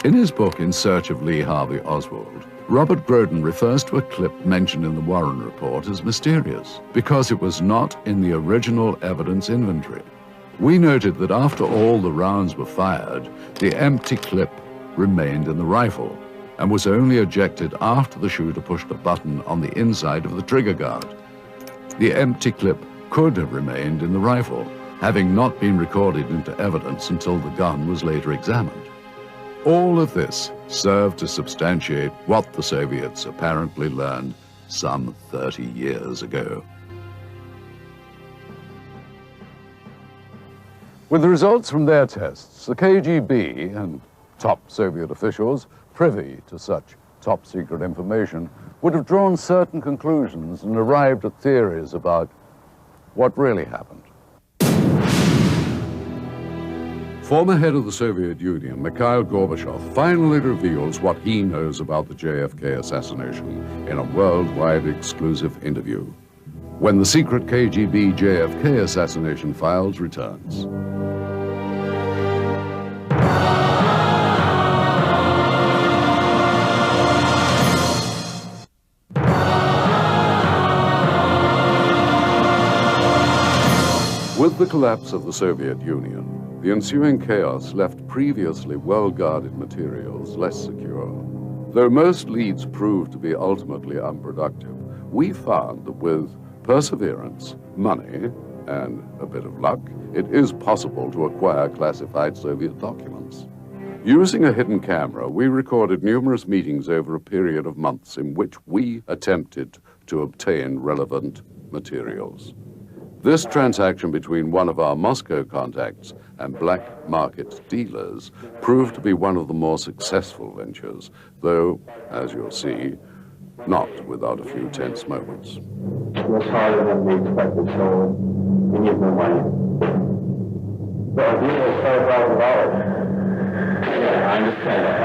In his book, In Search of Lee Harvey Oswald, Robert Groden refers to a clip mentioned in the Warren report as mysterious because it was not in the original evidence inventory. We noted that after all the rounds were fired, the empty clip remained in the rifle and was only ejected after the shooter pushed a button on the inside of the trigger guard. The empty clip could have remained in the rifle, having not been recorded into evidence until the gun was later examined. All of this served to substantiate what the Soviets apparently learned some 30 years ago. With the results from their tests, the KGB and top Soviet officials privy to such top-secret information would have drawn certain conclusions and arrived at theories about what really happened. Former head of the Soviet Union, Mikhail Gorbachev, finally reveals what he knows about the JFK assassination in a worldwide exclusive interview, when the secret KGB JFK assassination files returns. With the collapse of the Soviet Union, the ensuing chaos left previously well-guarded materials less secure. Though most leads proved to be ultimately unproductive, we found that with perseverance, money, and a bit of luck, it is possible to acquire classified Soviet documents. Using a hidden camera, we recorded numerous meetings over a period of months in which we attempted to obtain relevant materials. This transaction between one of our Moscow contacts and black market dealers proved to be one of the more successful ventures, though, as you'll see, not without a few tense moments. It was harder than we expected, so we need more money. The deal was $5,000. Yeah, I understand that. I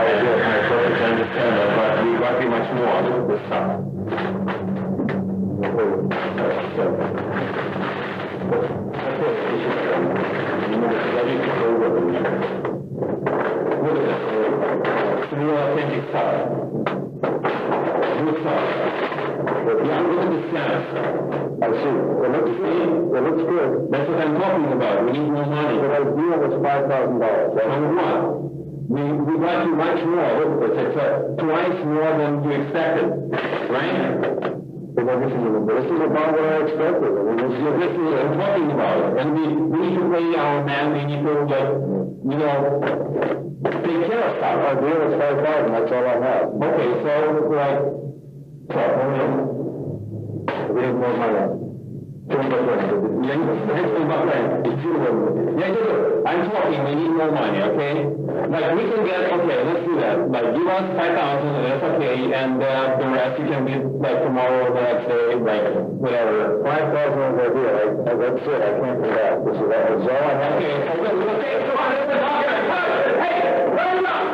perfectly understand that, but we got to be much more this time. Real authentic stuff. Good stuff. Yeah, I'm looking at the scans. I see. It looks good. That's what I'm talking about. We need more money. But our deal was $5,000. And what? We got you much more. Look, it's twice more than you expected. Right? This is about what I expected. This is what I'm talking about. And we need to pay our man. We need to, take care of stuff. Our deal is $5,000. That's all I have. Okay, we need more money. I'm talking, we need more money, okay? Like, we can get, okay, let's do that. Like, give us 5,000, that's okay, and the rest you can be, like, tomorrow, the next day, like, whatever. 5,000 is the deal, that's it, I can't do that. This is all I have. Okay, come on, let's talk. Hey, run it up!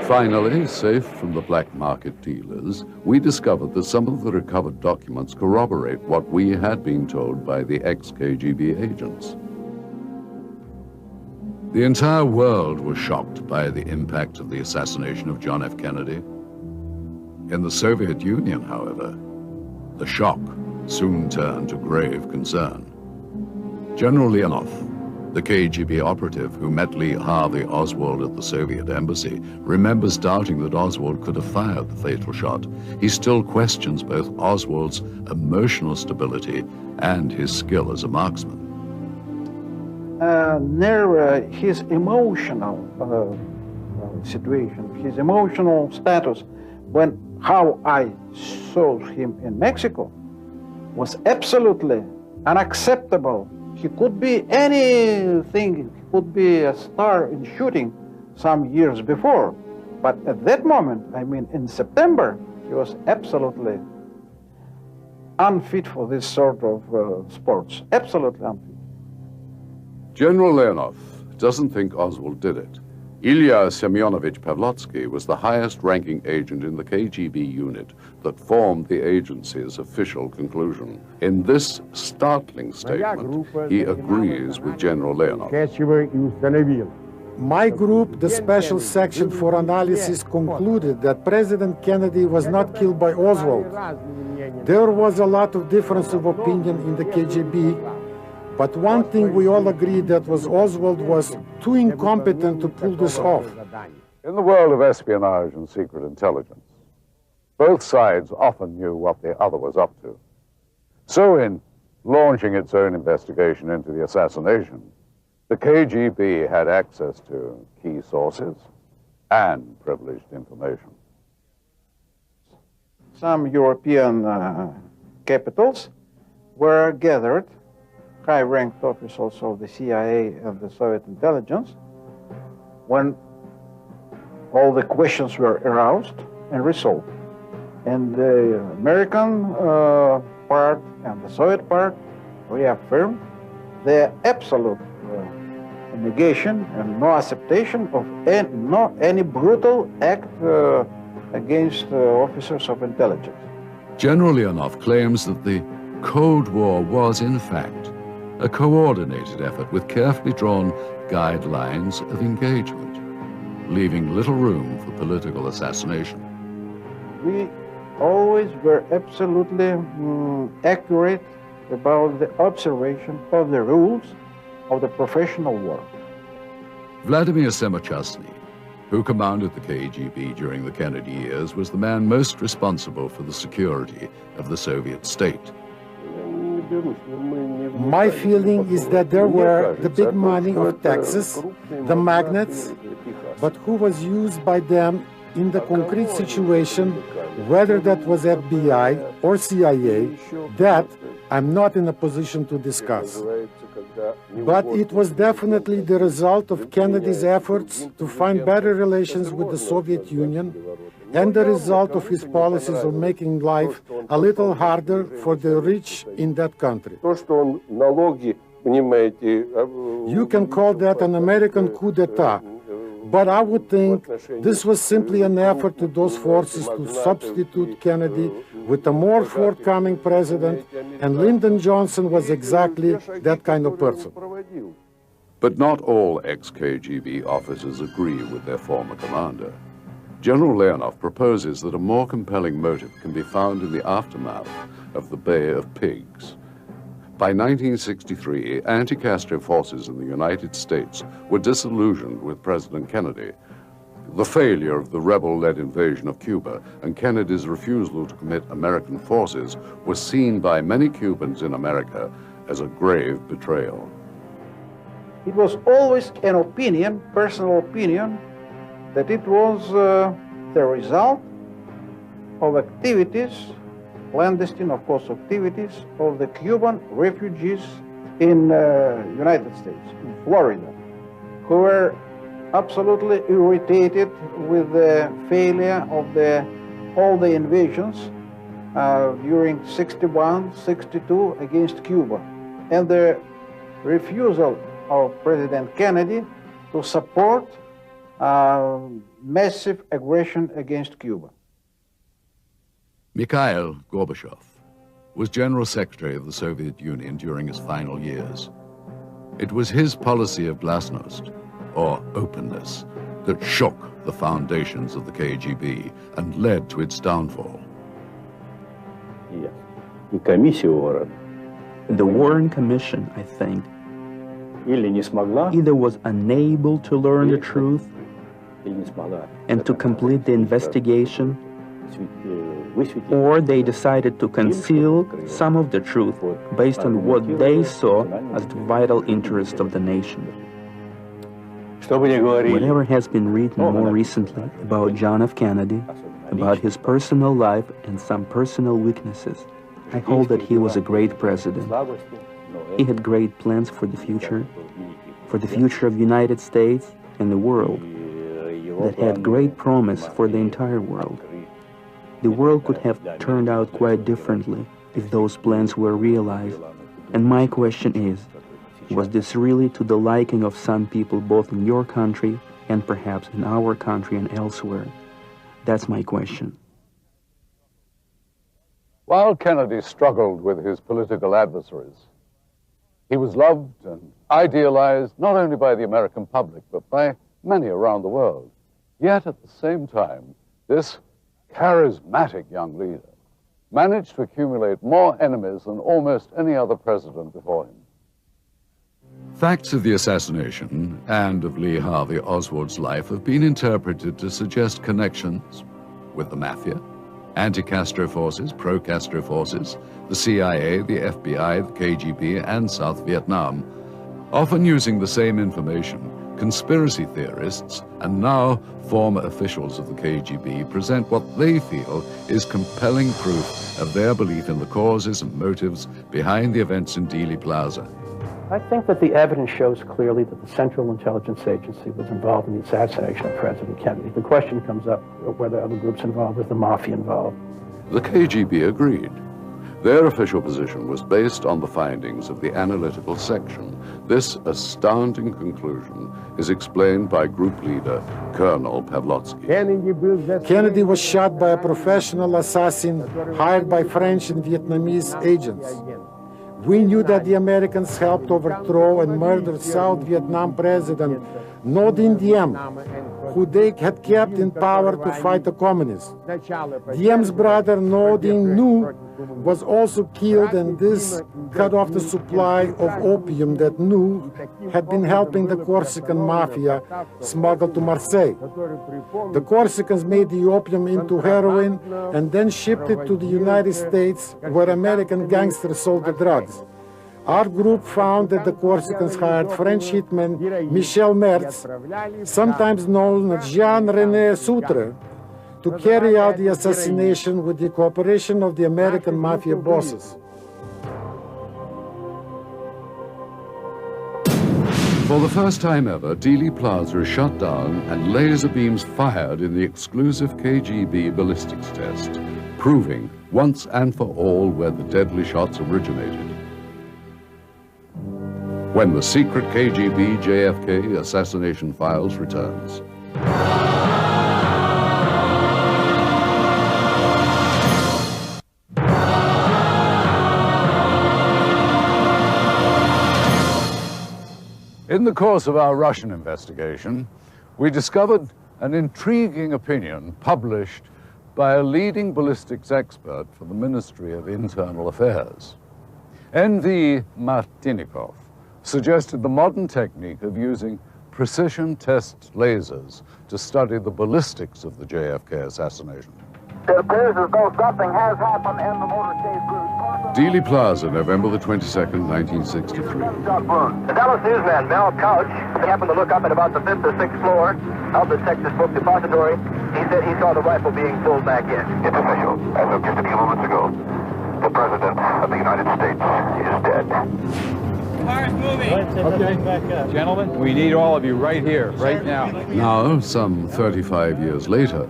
Finally, safe from the black market dealers, we discovered that some of the recovered documents corroborate what we had been told by the ex-KGB agents. The entire world was shocked by the impact of the assassination of John F. Kennedy. In the Soviet Union, however, the shock soon turned to grave concern. General Leonov, the KGB operative who met Lee Harvey Oswald at the Soviet embassy, remembers doubting that Oswald could have fired the fatal shot. He still questions both Oswald's emotional stability and his skill as a marksman. His emotional situation, his emotional status, how I saw him in Mexico, was absolutely unacceptable. He could be anything. He could be a star in shooting some years before. But at that moment, I mean in September, he was absolutely unfit for this sort of sports, absolutely unfit. General Leonov doesn't think Oswald did it. Ilya Semyonovich Pavlotsky was the highest-ranking agent in the KGB unit that formed the agency's official conclusion. In this startling statement, he agrees with General Leonov. My group, the Special Section for Analysis, concluded that President Kennedy was not killed by Oswald. There was a lot of difference of opinion in the KGB, but one thing we all agreed that was Oswald was too incompetent to pull this off. In the world of espionage and secret intelligence, both sides often knew what the other was up to. So in launching its own investigation into the assassination, the KGB had access to key sources and privileged information. Some European capitals were gathered, high-ranked officials of the CIA and the Soviet intelligence, when all the questions were aroused and resolved. And the American part and the Soviet part reaffirmed their absolute negation and no acceptation of any brutal act against officers of intelligence. General Leonov claims that the Cold War was, in fact, a coordinated effort with carefully drawn guidelines of engagement, leaving little room for political assassination. We always were absolutely accurate about the observation of the rules of the professional work. Vladimir Semochastny, who commanded the KGB during the Kennedy years, was the man most responsible for the security of the Soviet state. My feeling is that there were the big money of taxes, the magnates, but who was used by them in the concrete situation, whether that was FBI or CIA, that I'm not in a position to discuss. But it was definitely the result of Kennedy's efforts to find better relations with the Soviet Union and the result of his policies of making life a little harder for the rich in that country. You can call that an American coup d'etat, but I would think this was simply an effort to those forces to substitute Kennedy with a more forthcoming president, and Lyndon Johnson was exactly that kind of person. But not all ex-KGB officers agree with their former commander. General Leonov proposes that a more compelling motive can be found in the aftermath of the Bay of Pigs. By 1963, anti-Castro forces in the United States were disillusioned with President Kennedy. The failure of the rebel-led invasion of Cuba and Kennedy's refusal to commit American forces was seen by many Cubans in America as a grave betrayal. It was always an opinion, personal opinion, that it was the result of activities, clandestine, of course, activities of the Cuban refugees in United States, in Florida, who were absolutely irritated with the failure of all the invasions during 61, 62 against Cuba, and the refusal of President Kennedy to support massive aggression against Cuba. Mikhail Gorbachev was General Secretary of the Soviet Union during his final years. It was his policy of glasnost, or openness, that shook the foundations of the KGB and led to its downfall. The Warren Commission, I think, either was unable to learn the truth and to complete the investigation, or they decided to conceal some of the truth based on what they saw as the vital interest of the nation. Whatever has been written more recently about John F. Kennedy, about his personal life and some personal weaknesses, I hold that he was a great president. He had great plans for the future of the United States and the world, that had great promise for the entire world. The world could have turned out quite differently if those plans were realized. And my question is, was this really to the liking of some people both in your country and perhaps in our country and elsewhere? That's my question. While Kennedy struggled with his political adversaries, he was loved and idealized not only by the American public, but by many around the world. Yet at the same time, this charismatic young leader managed to accumulate more enemies than almost any other president before him. Facts of the assassination and of Lee Harvey Oswald's life have been interpreted to suggest connections with the mafia, anti-Castro forces, pro-Castro forces, the CIA, the FBI, the KGB, and South Vietnam. Often using the same information, conspiracy theorists and now former officials of the KGB present what they feel is compelling proof of their belief in the causes and motives behind the events in Dealey Plaza. I think that the evidence shows clearly that the Central Intelligence Agency was involved in the assassination of President Kennedy. The question comes up whether other groups involved, was the mafia involved? The KGB agreed. Their official position was based on the findings of the analytical section. This astounding conclusion is explained by group leader Colonel Pavlovsky. Kennedy was shot by a professional assassin hired by French and Vietnamese agents. We knew that the Americans helped overthrow and murder South Vietnam President Ngo Diem, who they had kept in power to fight the communists. Diem's brother Ngo Dinh Nhu was also killed, and this cut off the supply of opium that Nhu had been helping the Corsican mafia smuggle to Marseille. The Corsicans made the opium into heroin and then shipped it to the United States, where American gangsters sold the drugs. Our group found that the Corsicans hired French hitman Michel Mertz, sometimes known as Jean-René Soutre, to carry out the assassination with the cooperation of the American mafia bosses. For the first time ever, Dealey Plaza is shut down and laser beams fired in the exclusive KGB ballistics test, proving once and for all where the deadly shots originated. When the secret KGB JFK assassination files returns. In the course of our Russian investigation, we discovered an intriguing opinion published by a leading ballistics expert for the Ministry of Internal Affairs. N.V. Martinikov suggested the modern technique of using precision test lasers to study the ballistics of the JFK assassination. It appears as though something has happened in the motorcade group. Dealey Plaza, November the 22nd, 1963. The Dallas newsman, Mel Couch, happened to look up at about the 5th or 6th floor of the Texas Book Depository. He said he saw the rifle being pulled back in. It's official. As of just a few moments ago, the President of the United States is dead. Car's moving. Okay. Gentlemen, we need all of you right here, right now. Now, some 35 years later,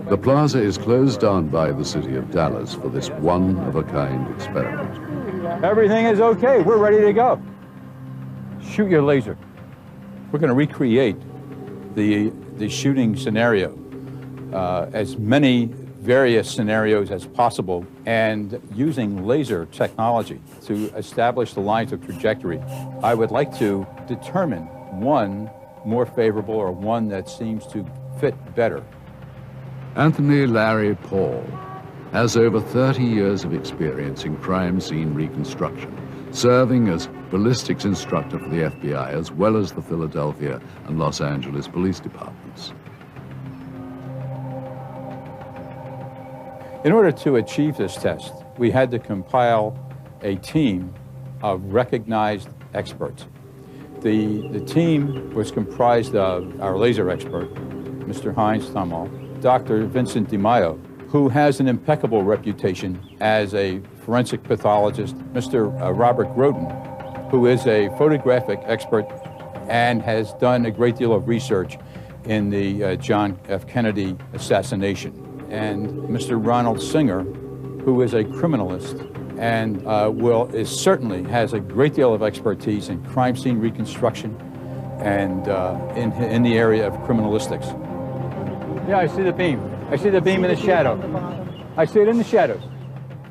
the plaza is closed down by the city of Dallas for this one-of-a-kind experiment. Everything is okay. We're ready to go. Shoot your laser. We're going to recreate the shooting scenario, as many various scenarios as possible, and using laser technology to establish the lines of trajectory. I would like to determine one more favorable or one that seems to fit better. Anthony Larry Paul has over 30 years of experience in crime scene reconstruction, serving as ballistics instructor for the FBI as well as the Philadelphia and Los Angeles police departments. In order to achieve this test, we had to compile a team of recognized experts. The team was comprised of our laser expert, Mr. Heinz Thummel, Dr. Vincent DiMaio, who has an impeccable reputation as a forensic pathologist, Mr. Robert Groden, who is a photographic expert and has done a great deal of research in the John F. Kennedy assassination, and Mr. Ronald Singer, who is a criminalist and certainly has a great deal of expertise in crime scene reconstruction and in the area of criminalistics. Yeah, I see the beam. I see the beam in the shadow. I see it in the shadows.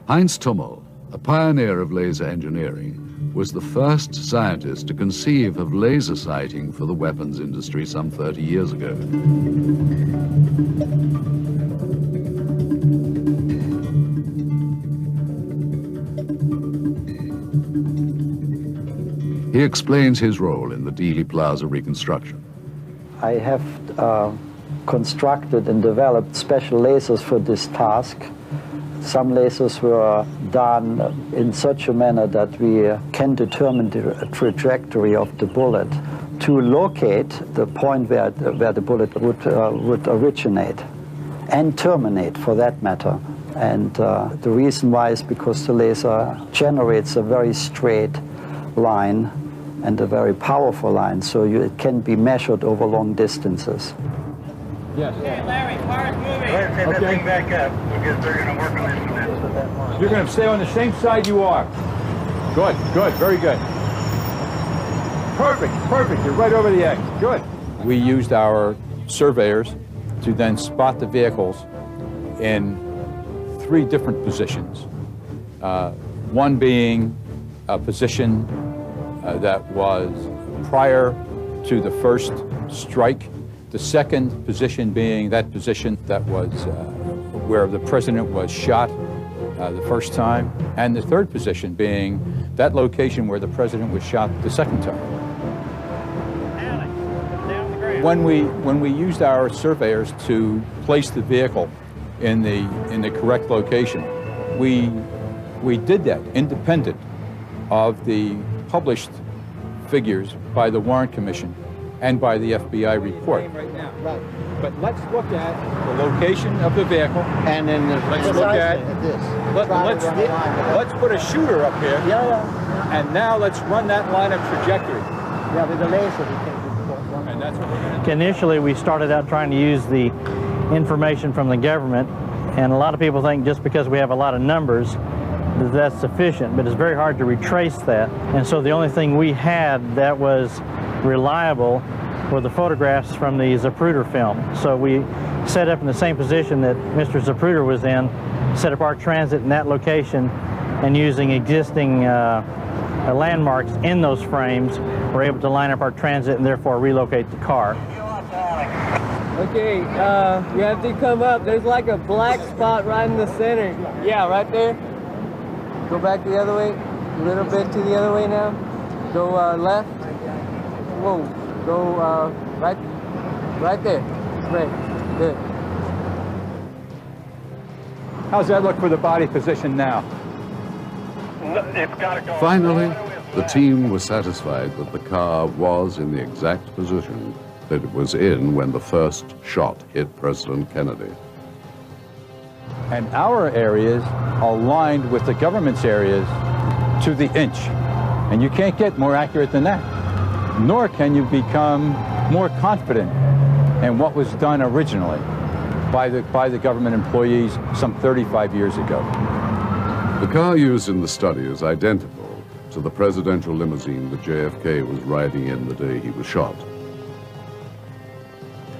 Heinz Tummel, a pioneer of laser engineering, was the first scientist to conceive of laser sighting for the weapons industry some 30 years ago. He explains his role in the Dealey Plaza reconstruction. I have constructed and developed special lasers for this task. Some lasers were done in such a manner that we can determine the trajectory of the bullet to locate the point where the bullet would originate and terminate, for that matter. And the reason why is because the laser generates a very straight line and a very powerful line, so it can be measured over long distances. Yes. Hey, Larry, car's moving. Let's take that thing back up because they're going to work on this. You're going to stay on the same side you are. Good, good, very good. Perfect, perfect. You're right over the edge. Good. We used our surveyors to then spot the vehicles in 3 different positions. One being a position that was prior to the first strike. The second position being that position that was where the president was shot the first time, and the third position being that location where the president was shot the second time. When we used our surveyors to place the vehicle in the correct location, we did that independent of the published figures by the Warren Commission and by the FBI report. Right. But let's look at the location of the vehicle, and then let's look at this. Let's put a shooter up here. Yeah. And now let's run that line of trajectory. Yeah, with the laser. And that's what we're going to do. Initially, we started out trying to use the information from the government, and a lot of people think just because we have a lot of numbers that that's sufficient, but it's very hard to retrace that. And so the only thing we had that was reliable were the photographs from the Zapruder film. So we set up in the same position that Mr. Zapruder was in, set up our transit in that location, and using existing landmarks in those frames, we're able to line up our transit and therefore relocate the car. Okay, you have to come up. There's like a black spot right in the center. Yeah, right there. Go back the other way, a little bit to the other way now. Go left. Whoa, go right there. Right, good. How's that look for the body position now? Finally, the team was satisfied that the car was in the exact position that it was in when the first shot hit President Kennedy. And our areas aligned with the government's areas to the inch. And you can't get more accurate than that. Nor can you become more confident in what was done originally by the government employees some 35 years ago. The car used in the study is identical to the presidential limousine that JFK was riding in the day he was shot.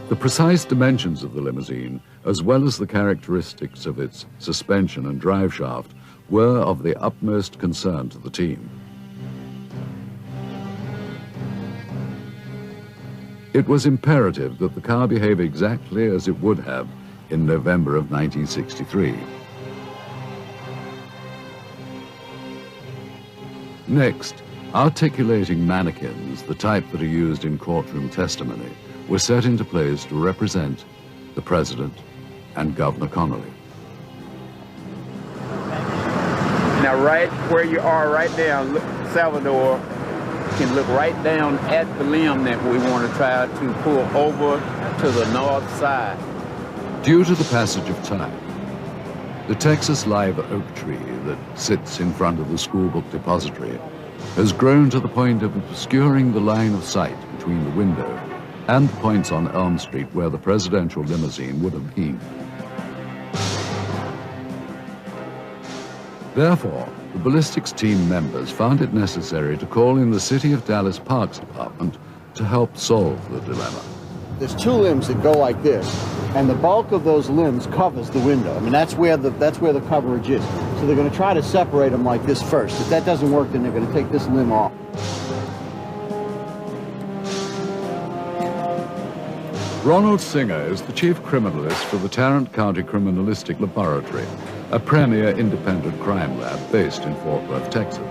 The precise dimensions of the limousine, as well as the characteristics of its suspension and drive shaft, were of the utmost concern to the team. It was imperative that the car behave exactly as it would have in November of 1963. Next, articulating mannequins, the type that are used in courtroom testimony, were set into place to represent the President and Governor Connolly. Now, right where you are right now, Salvador, you can look right down at the limb that we want to try to pull over to the north side. Due to the passage of time, the Texas live oak tree that sits in front of the school book depository has grown to the point of obscuring the line of sight between the window and the points on Elm Street where the presidential limousine would have been. Therefore, the ballistics team members found it necessary to call in the City of Dallas Parks Department to help solve the dilemma. There's two limbs that go like this, and the bulk of those limbs covers the window. I mean, that's where the coverage is. So they're going to try to separate them like this first. If that doesn't work, then they're going to take this limb off. Ronald Singer is the chief criminalist for the Tarrant County Criminalistic Laboratory, a premier independent crime lab based in Fort Worth, Texas.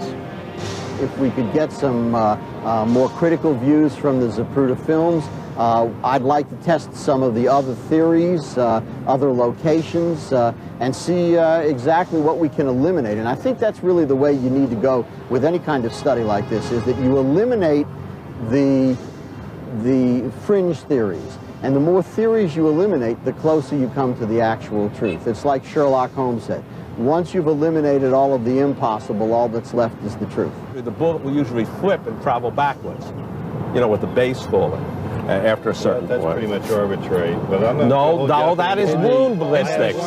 If we could get some more critical views from the Zapruder films, I'd like to test some of the other theories, other locations, and see exactly what we can eliminate. And I think that's really the way you need to go with any kind of study like this, is that you eliminate the fringe theories. And the more theories you eliminate, the closer you come to the actual truth. It's like Sherlock Holmes said. Once you've eliminated all of the impossible, all that's left is the truth. The bullet will usually flip and travel backwards, you know, with the base falling after a certain point. That's pretty much arbitrary. But I'm not no, that is wound ballistics.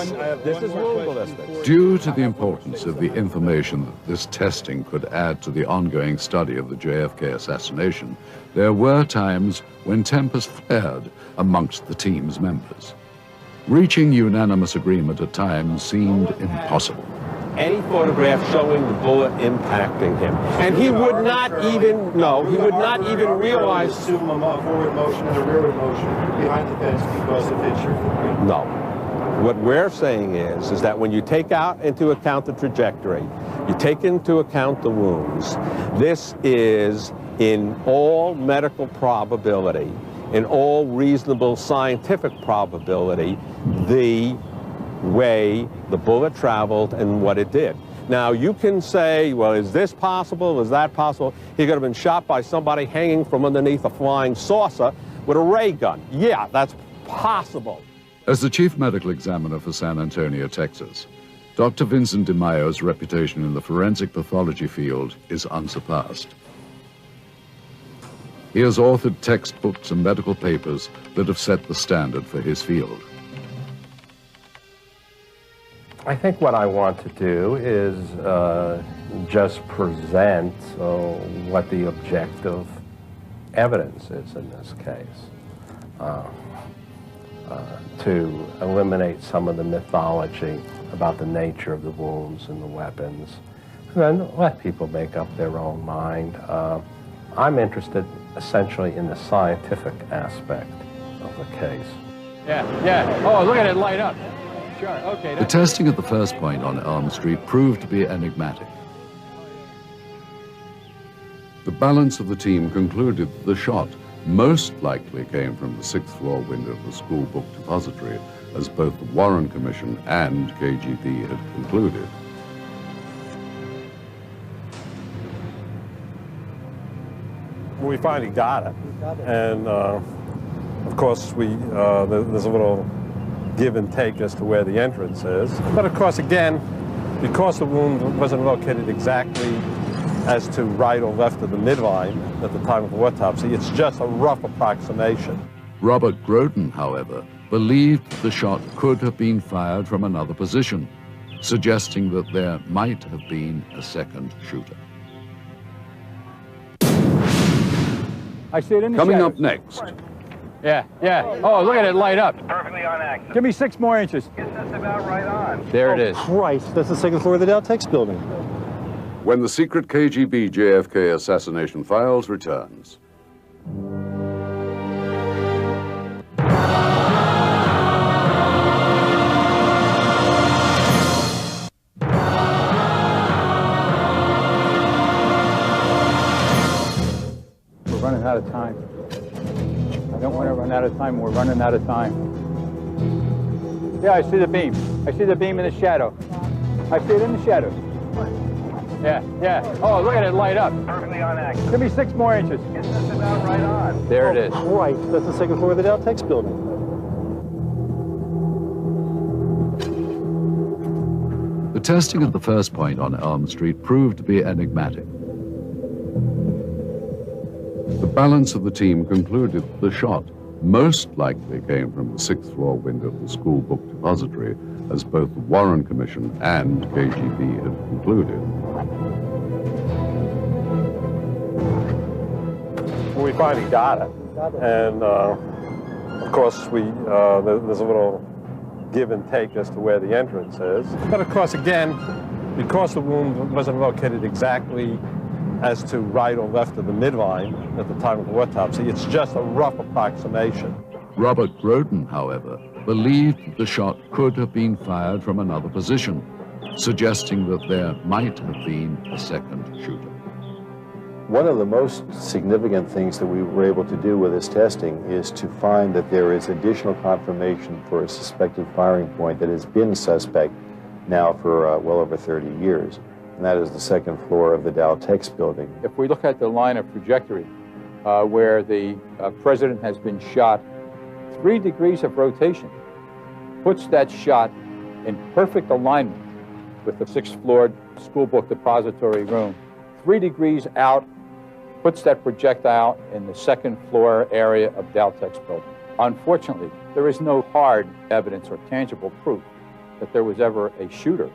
This is wound ballistics. Due to the importance of the information that this testing could add to the ongoing study of the JFK assassination, there were times when tempers flared amongst the team's members. Reaching unanimous agreement at times seemed impossible. Any photograph showing the bullet impacting him. And he would not even, he would not even realize. Assume a forward motion and a rearward motion behind the fence because it fits your foot. No. What we're saying is that when you take into account the trajectory, you take into account the wounds, this is in all medical probability, in all reasonable scientific probability, the way the bullet traveled and what it did. Now, you can say, well, is this possible? Is that possible? He could have been shot by somebody hanging from underneath a flying saucer with a ray gun. Yeah, that's possible. As the chief medical examiner for San Antonio, Texas, Dr. Vincent DiMaio's reputation in the forensic pathology field is unsurpassed. He has authored textbooks and medical papers that have set the standard for his field. I think what I want to do is just present what the objective evidence is in this case, to eliminate some of the mythology about the nature of the wounds and the weapons, and then let people make up their own mind. I'm interested essentially in the scientific aspect of the case. Yeah. Oh, look at it light up. Sure, okay. The testing at the first point on Elm Street proved to be enigmatic. The balance of the team concluded that the shot most likely came from the 6th floor window of the school book depository, as both the Warren Commission and KGB had concluded. We finally got it. And of course, there's a little give and take as to where the entrance is. But of course, again, because the wound wasn't located exactly as to right or left of the midline at the time of the autopsy, it's just a rough approximation. Robert Groden, however, believed the shot could have been fired from another position, suggesting that there might have been a second shooter. I see it in the Coming shadows. up next. Yeah. Oh, look at it light up. Perfectly on axis. Give me 6 more inches. Gets us about right on. There it is. Christ, that's the 2nd floor of the Daltex building. When the secret KGB JFK assassination files returns. We're running out of time. I don't want to run out of time. We're running out of time. Yeah, I see the beam. I see the beam in the shadow. I see it in the shadow. Yeah. Oh, look at it light up. Perfectly on axis. Give me 6 more inches. Gets us about right on. There it is. Christ, that's the 2nd floor of the Daltex building. The testing at the first point on Elm Street proved to be enigmatic. The balance of the team concluded the shot most likely came from the 6th floor window of the school book depository, as both the Warren Commission and KGB had concluded. We finally got it, and of course there's a little give and take as to where the entrance is. But of course, again, because the wound wasn't located exactly as to right or left of the midline at the time of the autopsy, it's just a rough approximation. Robert Groden, however, believed that the shot could have been fired from another position, suggesting that there might have been a second shooter. One of the most significant things that we were able to do with this testing is to find that there is additional confirmation for a suspected firing point that has been suspect now for well over 30 years, and that is the 2nd floor of the Dow Tex building. If we look at the line of trajectory where the president has been shot, 3 degrees of rotation puts that shot in perfect alignment with the 6th floor school book depository room. 3 degrees out puts that projectile in the 2nd floor area of Dow Tex building. Unfortunately, there is no hard evidence or tangible proof that there was ever a shooter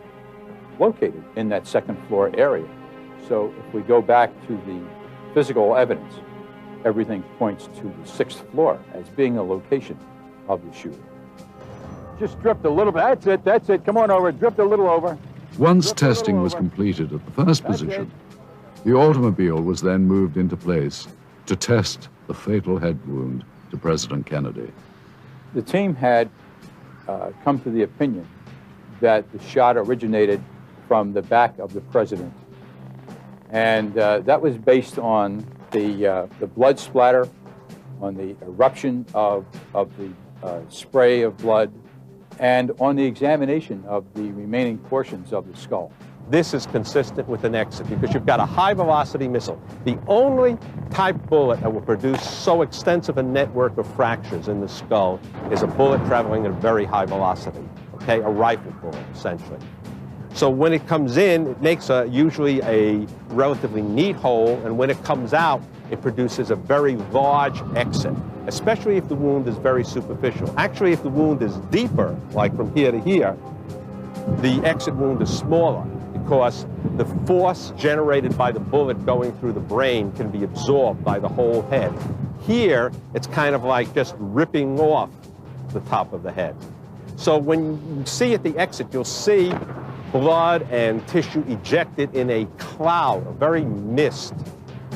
located in that 2nd floor area. So if we go back to the physical evidence, everything points to the 6th floor as being a location of the shooter. Just drift a little bit. That's it. Come on over. Drift a little over. Once testing was completed at the first position, the automobile was then moved into place to test the fatal head wound to President Kennedy. The team had come to the opinion that the shot originated from the back of the president. And that was based on the blood splatter, on the eruption of the spray of blood, and on the examination of the remaining portions of the skull. This is consistent with an exit because you've got a high-velocity missile. The only type bullet that will produce so extensive a network of fractures in the skull is a bullet traveling at a very high velocity, okay? A rifle bullet, essentially. So when it comes in, it makes usually a relatively neat hole, and when it comes out, it produces a very large exit, especially if the wound is very superficial. Actually, if the wound is deeper, like from here to here, the exit wound is smaller, because the force generated by the bullet going through the brain can be absorbed by the whole head. Here, it's kind of like just ripping off the top of the head. So when you see at the exit, you'll see blood and tissue ejected in a cloud, a very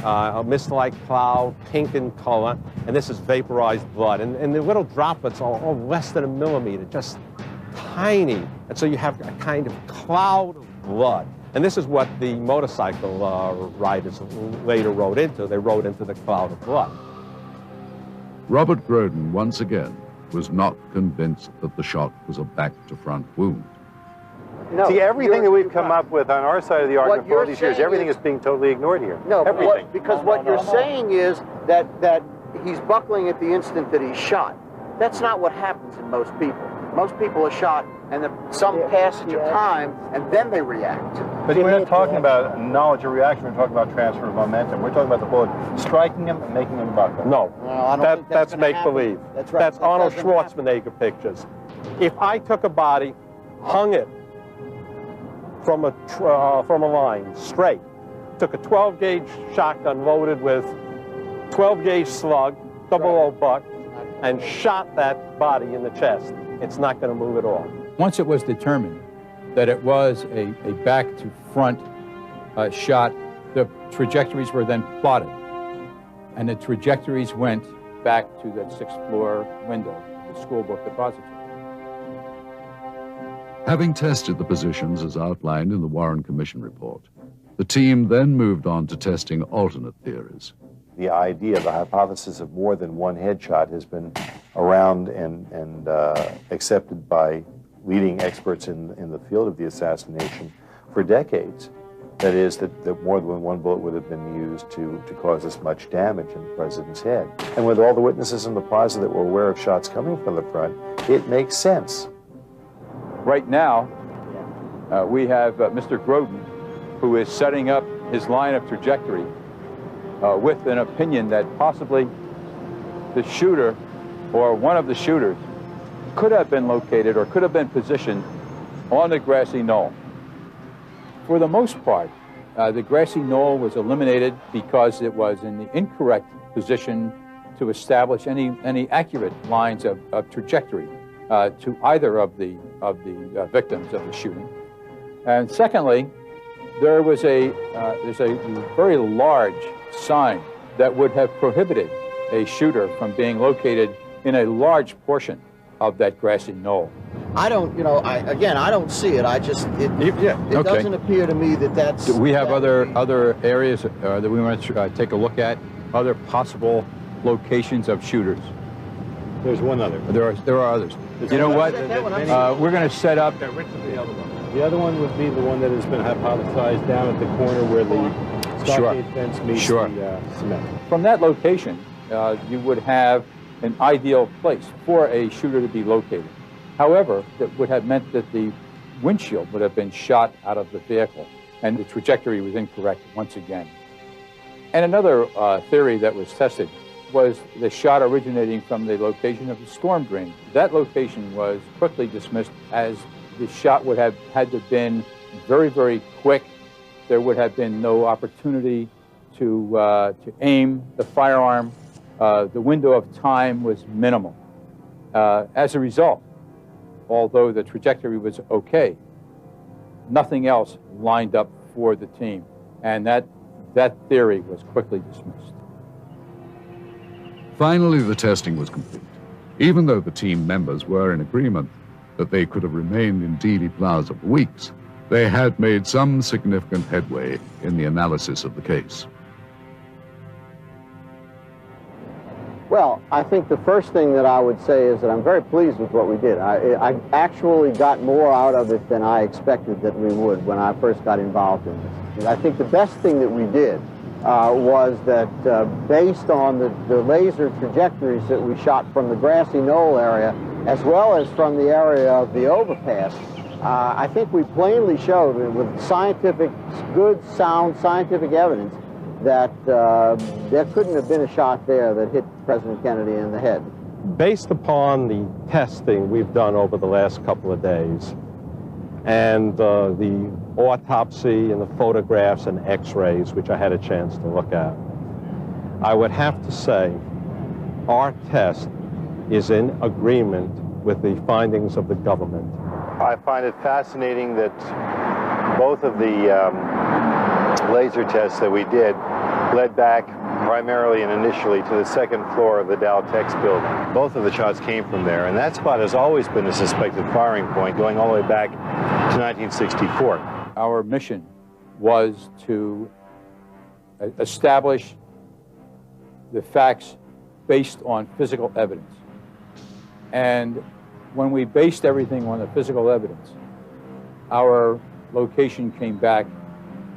a mist-like cloud, pink in color, and this is vaporized blood. And the little droplets are all less than a millimeter, just tiny. And so you have a kind of cloud of blood. And this is what the motorcycle riders later rode into. They rode into the cloud of blood. Robert Groden, once again, was not convinced that the shot was a back-to-front wound. No, see, everything that we've come up with on our side of the argument for all these years, everything is being totally ignored here. No, everything. Because what you're saying is that he's buckling at the instant that he's shot. That's not what happens in most people. Most people are shot and some passage of time, and then they react. But we're not talking about knowledge or reaction, we're talking about transfer of momentum. We're talking about the bullet striking him and making him buckle. No, that's make-believe. That's right. That's Arnold Schwarzenegger pictures. If I took a body, hung it from a line, straight, took a 12-gauge shotgun loaded with 12-gauge slug, 00 buck, and shot that body in the chest, it's not going to move at all. Once it was determined that it was a back-to-front shot, the trajectories were then plotted. And the trajectories went back to that 6th floor window, the school book depository. Having tested the positions as outlined in the Warren Commission report, the team then moved on to testing alternate theories. The idea, the hypothesis of more than one headshot has been around and accepted by leading experts in the field of the assassination for decades. That is, that more than one bullet would have been used to cause this much damage in the president's head. And with all the witnesses in the plaza that were aware of shots coming from the front, it makes sense. Right now, we have Mr. Groden, who is setting up his line of trajectory with an opinion that possibly the shooter or one of the shooters could have been located or could have been positioned on the grassy knoll. For the most part, the grassy knoll was eliminated because it was in the incorrect position to establish any accurate lines of trajectory to either of the victims of the shooting. And secondly, there's a very large sign that would have prohibited a shooter from being located in a large portion of that grassy knoll. I don't, I don't see it. I just, it doesn't appear to me that that's... Do we have other areas that we want to take a look at? Other possible locations of shooters? There's one other. There are others. You know what? We're going to set up... Which is the other one? The other one would be the one that has been hypothesized down at the corner where the stockade fence meets the cement. From that location, you would have an ideal place for a shooter to be located. However, that would have meant that the windshield would have been shot out of the vehicle, and the trajectory was incorrect once again. And another theory that was tested was the shot originating from the location of the storm drain. That location was quickly dismissed as the shot would have had to have been very, very quick. There would have been no opportunity to aim the firearm. The window of time was minimal. As a result, although the trajectory was okay, nothing else lined up for the team, and that theory was quickly dismissed. Finally, the testing was complete. Even though the team members were in agreement that they could have remained in Dealey Plaza for weeks, they had made some significant headway in the analysis of the case. Well, I think the first thing that I would say is that I'm very pleased with what we did. I actually got more out of it than I expected that we would when I first got involved in this. And I think the best thing that we did was that based on the laser trajectories that we shot from the grassy knoll area, as well as from the area of the overpass, I think we plainly showed with good, sound scientific evidence that there couldn't have been a shot there that hit President Kennedy in the head. Based upon the testing we've done over the last couple of days, and the autopsy and the photographs and x-rays, which I had a chance to look at, I would have to say our test is in agreement with the findings of the government. I find it fascinating that both of the laser tests that we did led back primarily and initially to the second floor of the Dow Tex building. Both of the shots came from there, and that spot has always been a suspected firing point going all the way back to 1964. Our mission was to establish the facts based on physical evidence. And when we based everything on the physical evidence, our location came back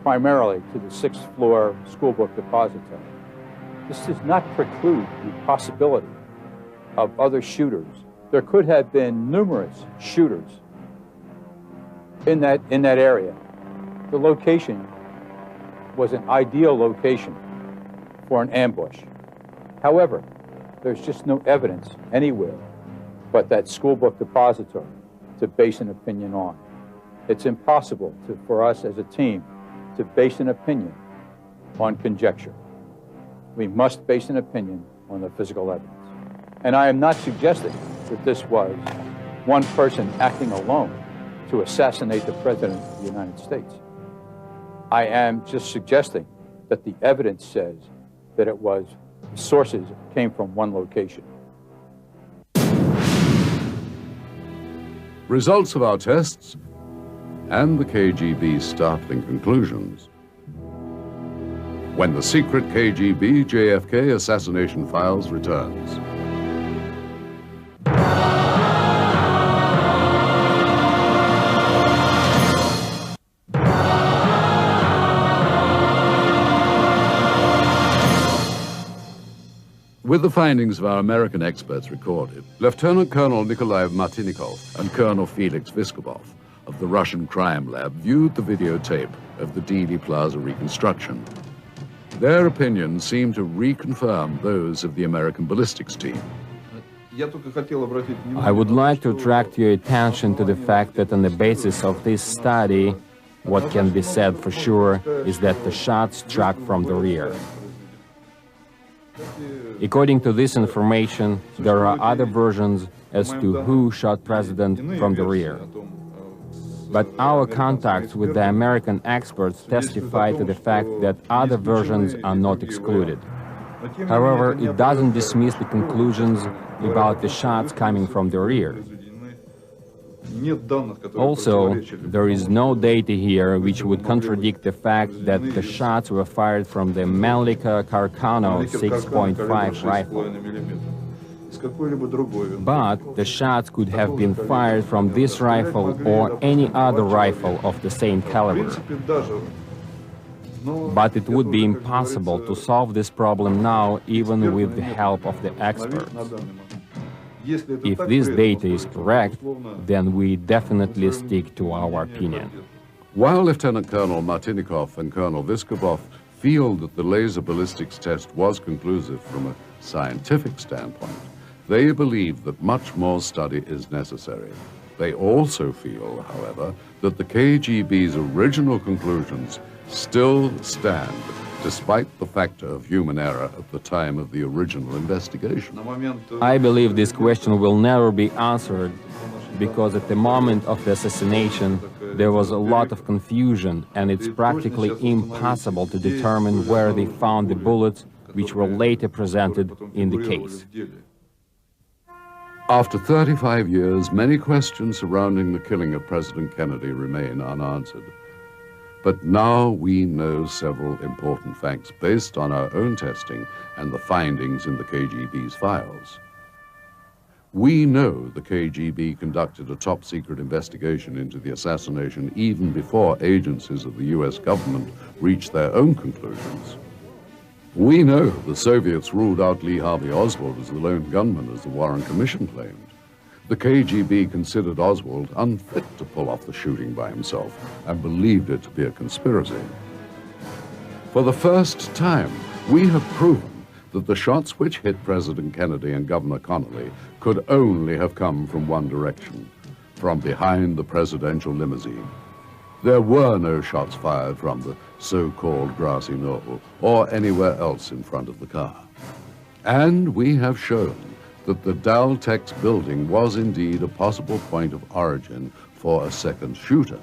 primarily to the 6th floor school book depository. This does not preclude the possibility of other shooters. There could have been numerous shooters in that area. The location was an ideal location for an ambush. However, there's just no evidence anywhere but that school book depository to base an opinion on. It's impossible for us as a team to base an opinion on conjecture. We must base an opinion on the physical evidence. And I am not suggesting that this was one person acting alone to assassinate the President of the United States. I am just suggesting that the evidence says that it was sources came from one location. Results of our tests and the KGB's startling conclusions. When the secret KGB JFK assassination files returns. With the findings of our American experts recorded, Lieutenant Colonel Nikolai Martinikov and Colonel Felix Viskobov of the Russian Crime Lab viewed the videotape of the Dealey Plaza reconstruction. Their opinions seemed to reconfirm those of the American ballistics team. I would like to attract your attention to the fact that on the basis of this study, what can be said for sure is that the shot struck from the rear. According to this information, there are other versions as to who shot President from the rear. But our contacts with the American experts testify to the fact that other versions are not excluded. However, it doesn't dismiss the conclusions about the shots coming from the rear. Also, there is no data here which would contradict the fact that the shots were fired from the Mannlicher Carcano 6.5 rifle. But the shots could have been fired from this rifle or any other rifle of the same caliber. But it would be impossible to solve this problem now, even with the help of the experts. If this data is correct, then we definitely stick to our opinion. While Lieutenant Colonel Martinikov and Colonel Viskobov feel that the laser ballistics test was conclusive from a scientific standpoint, they believe that much more study is necessary. They also feel, however, that the KGB's original conclusions still stand, despite the factor of human error at the time of the original investigation. I believe this question will never be answered because at the moment of the assassination there was a lot of confusion and it's practically impossible to determine where they found the bullets which were later presented in the case. After 35 years, many questions surrounding the killing of President Kennedy remain unanswered. But now we know several important facts based on our own testing and the findings in the KGB's files. We know the KGB conducted a top-secret investigation into the assassination even before agencies of the US government reached their own conclusions. We know the Soviets ruled out Lee Harvey Oswald as the lone gunman, as the Warren Commission claimed. The KGB considered Oswald unfit to pull off the shooting by himself and believed it to be a conspiracy. For the first time, we have proven that the shots which hit President Kennedy and Governor Connolly could only have come from one direction, from behind the presidential limousine. There were no shots fired from the so-called grassy knoll or anywhere else in front of the car. And we have shown that the Daltex building was indeed a possible point of origin for a second shooter.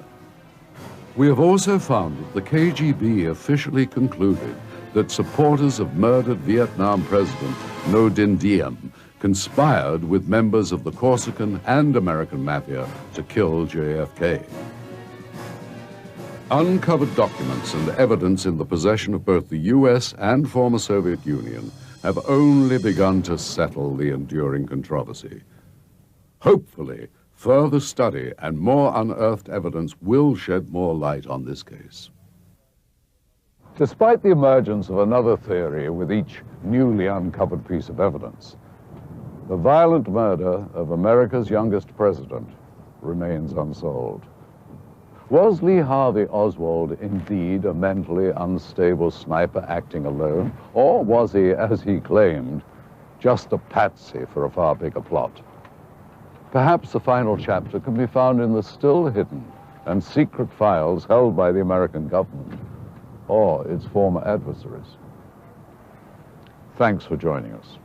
We have also found that the KGB officially concluded that supporters of murdered Vietnam President Ngo Dinh Diem conspired with members of the Corsican and American mafia to kill JFK. Uncovered documents and evidence in the possession of both the US and former Soviet Union have only begun to settle the enduring controversy. Hopefully, further study and more unearthed evidence will shed more light on this case. Despite the emergence of another theory with each newly uncovered piece of evidence, the violent murder of America's youngest president remains unsolved. Was Lee Harvey Oswald indeed a mentally unstable sniper acting alone, or was he, as he claimed, just a patsy for a far bigger plot? Perhaps the final chapter can be found in the still hidden and secret files held by the American government or its former adversaries. Thanks for joining us.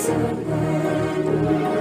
Possible.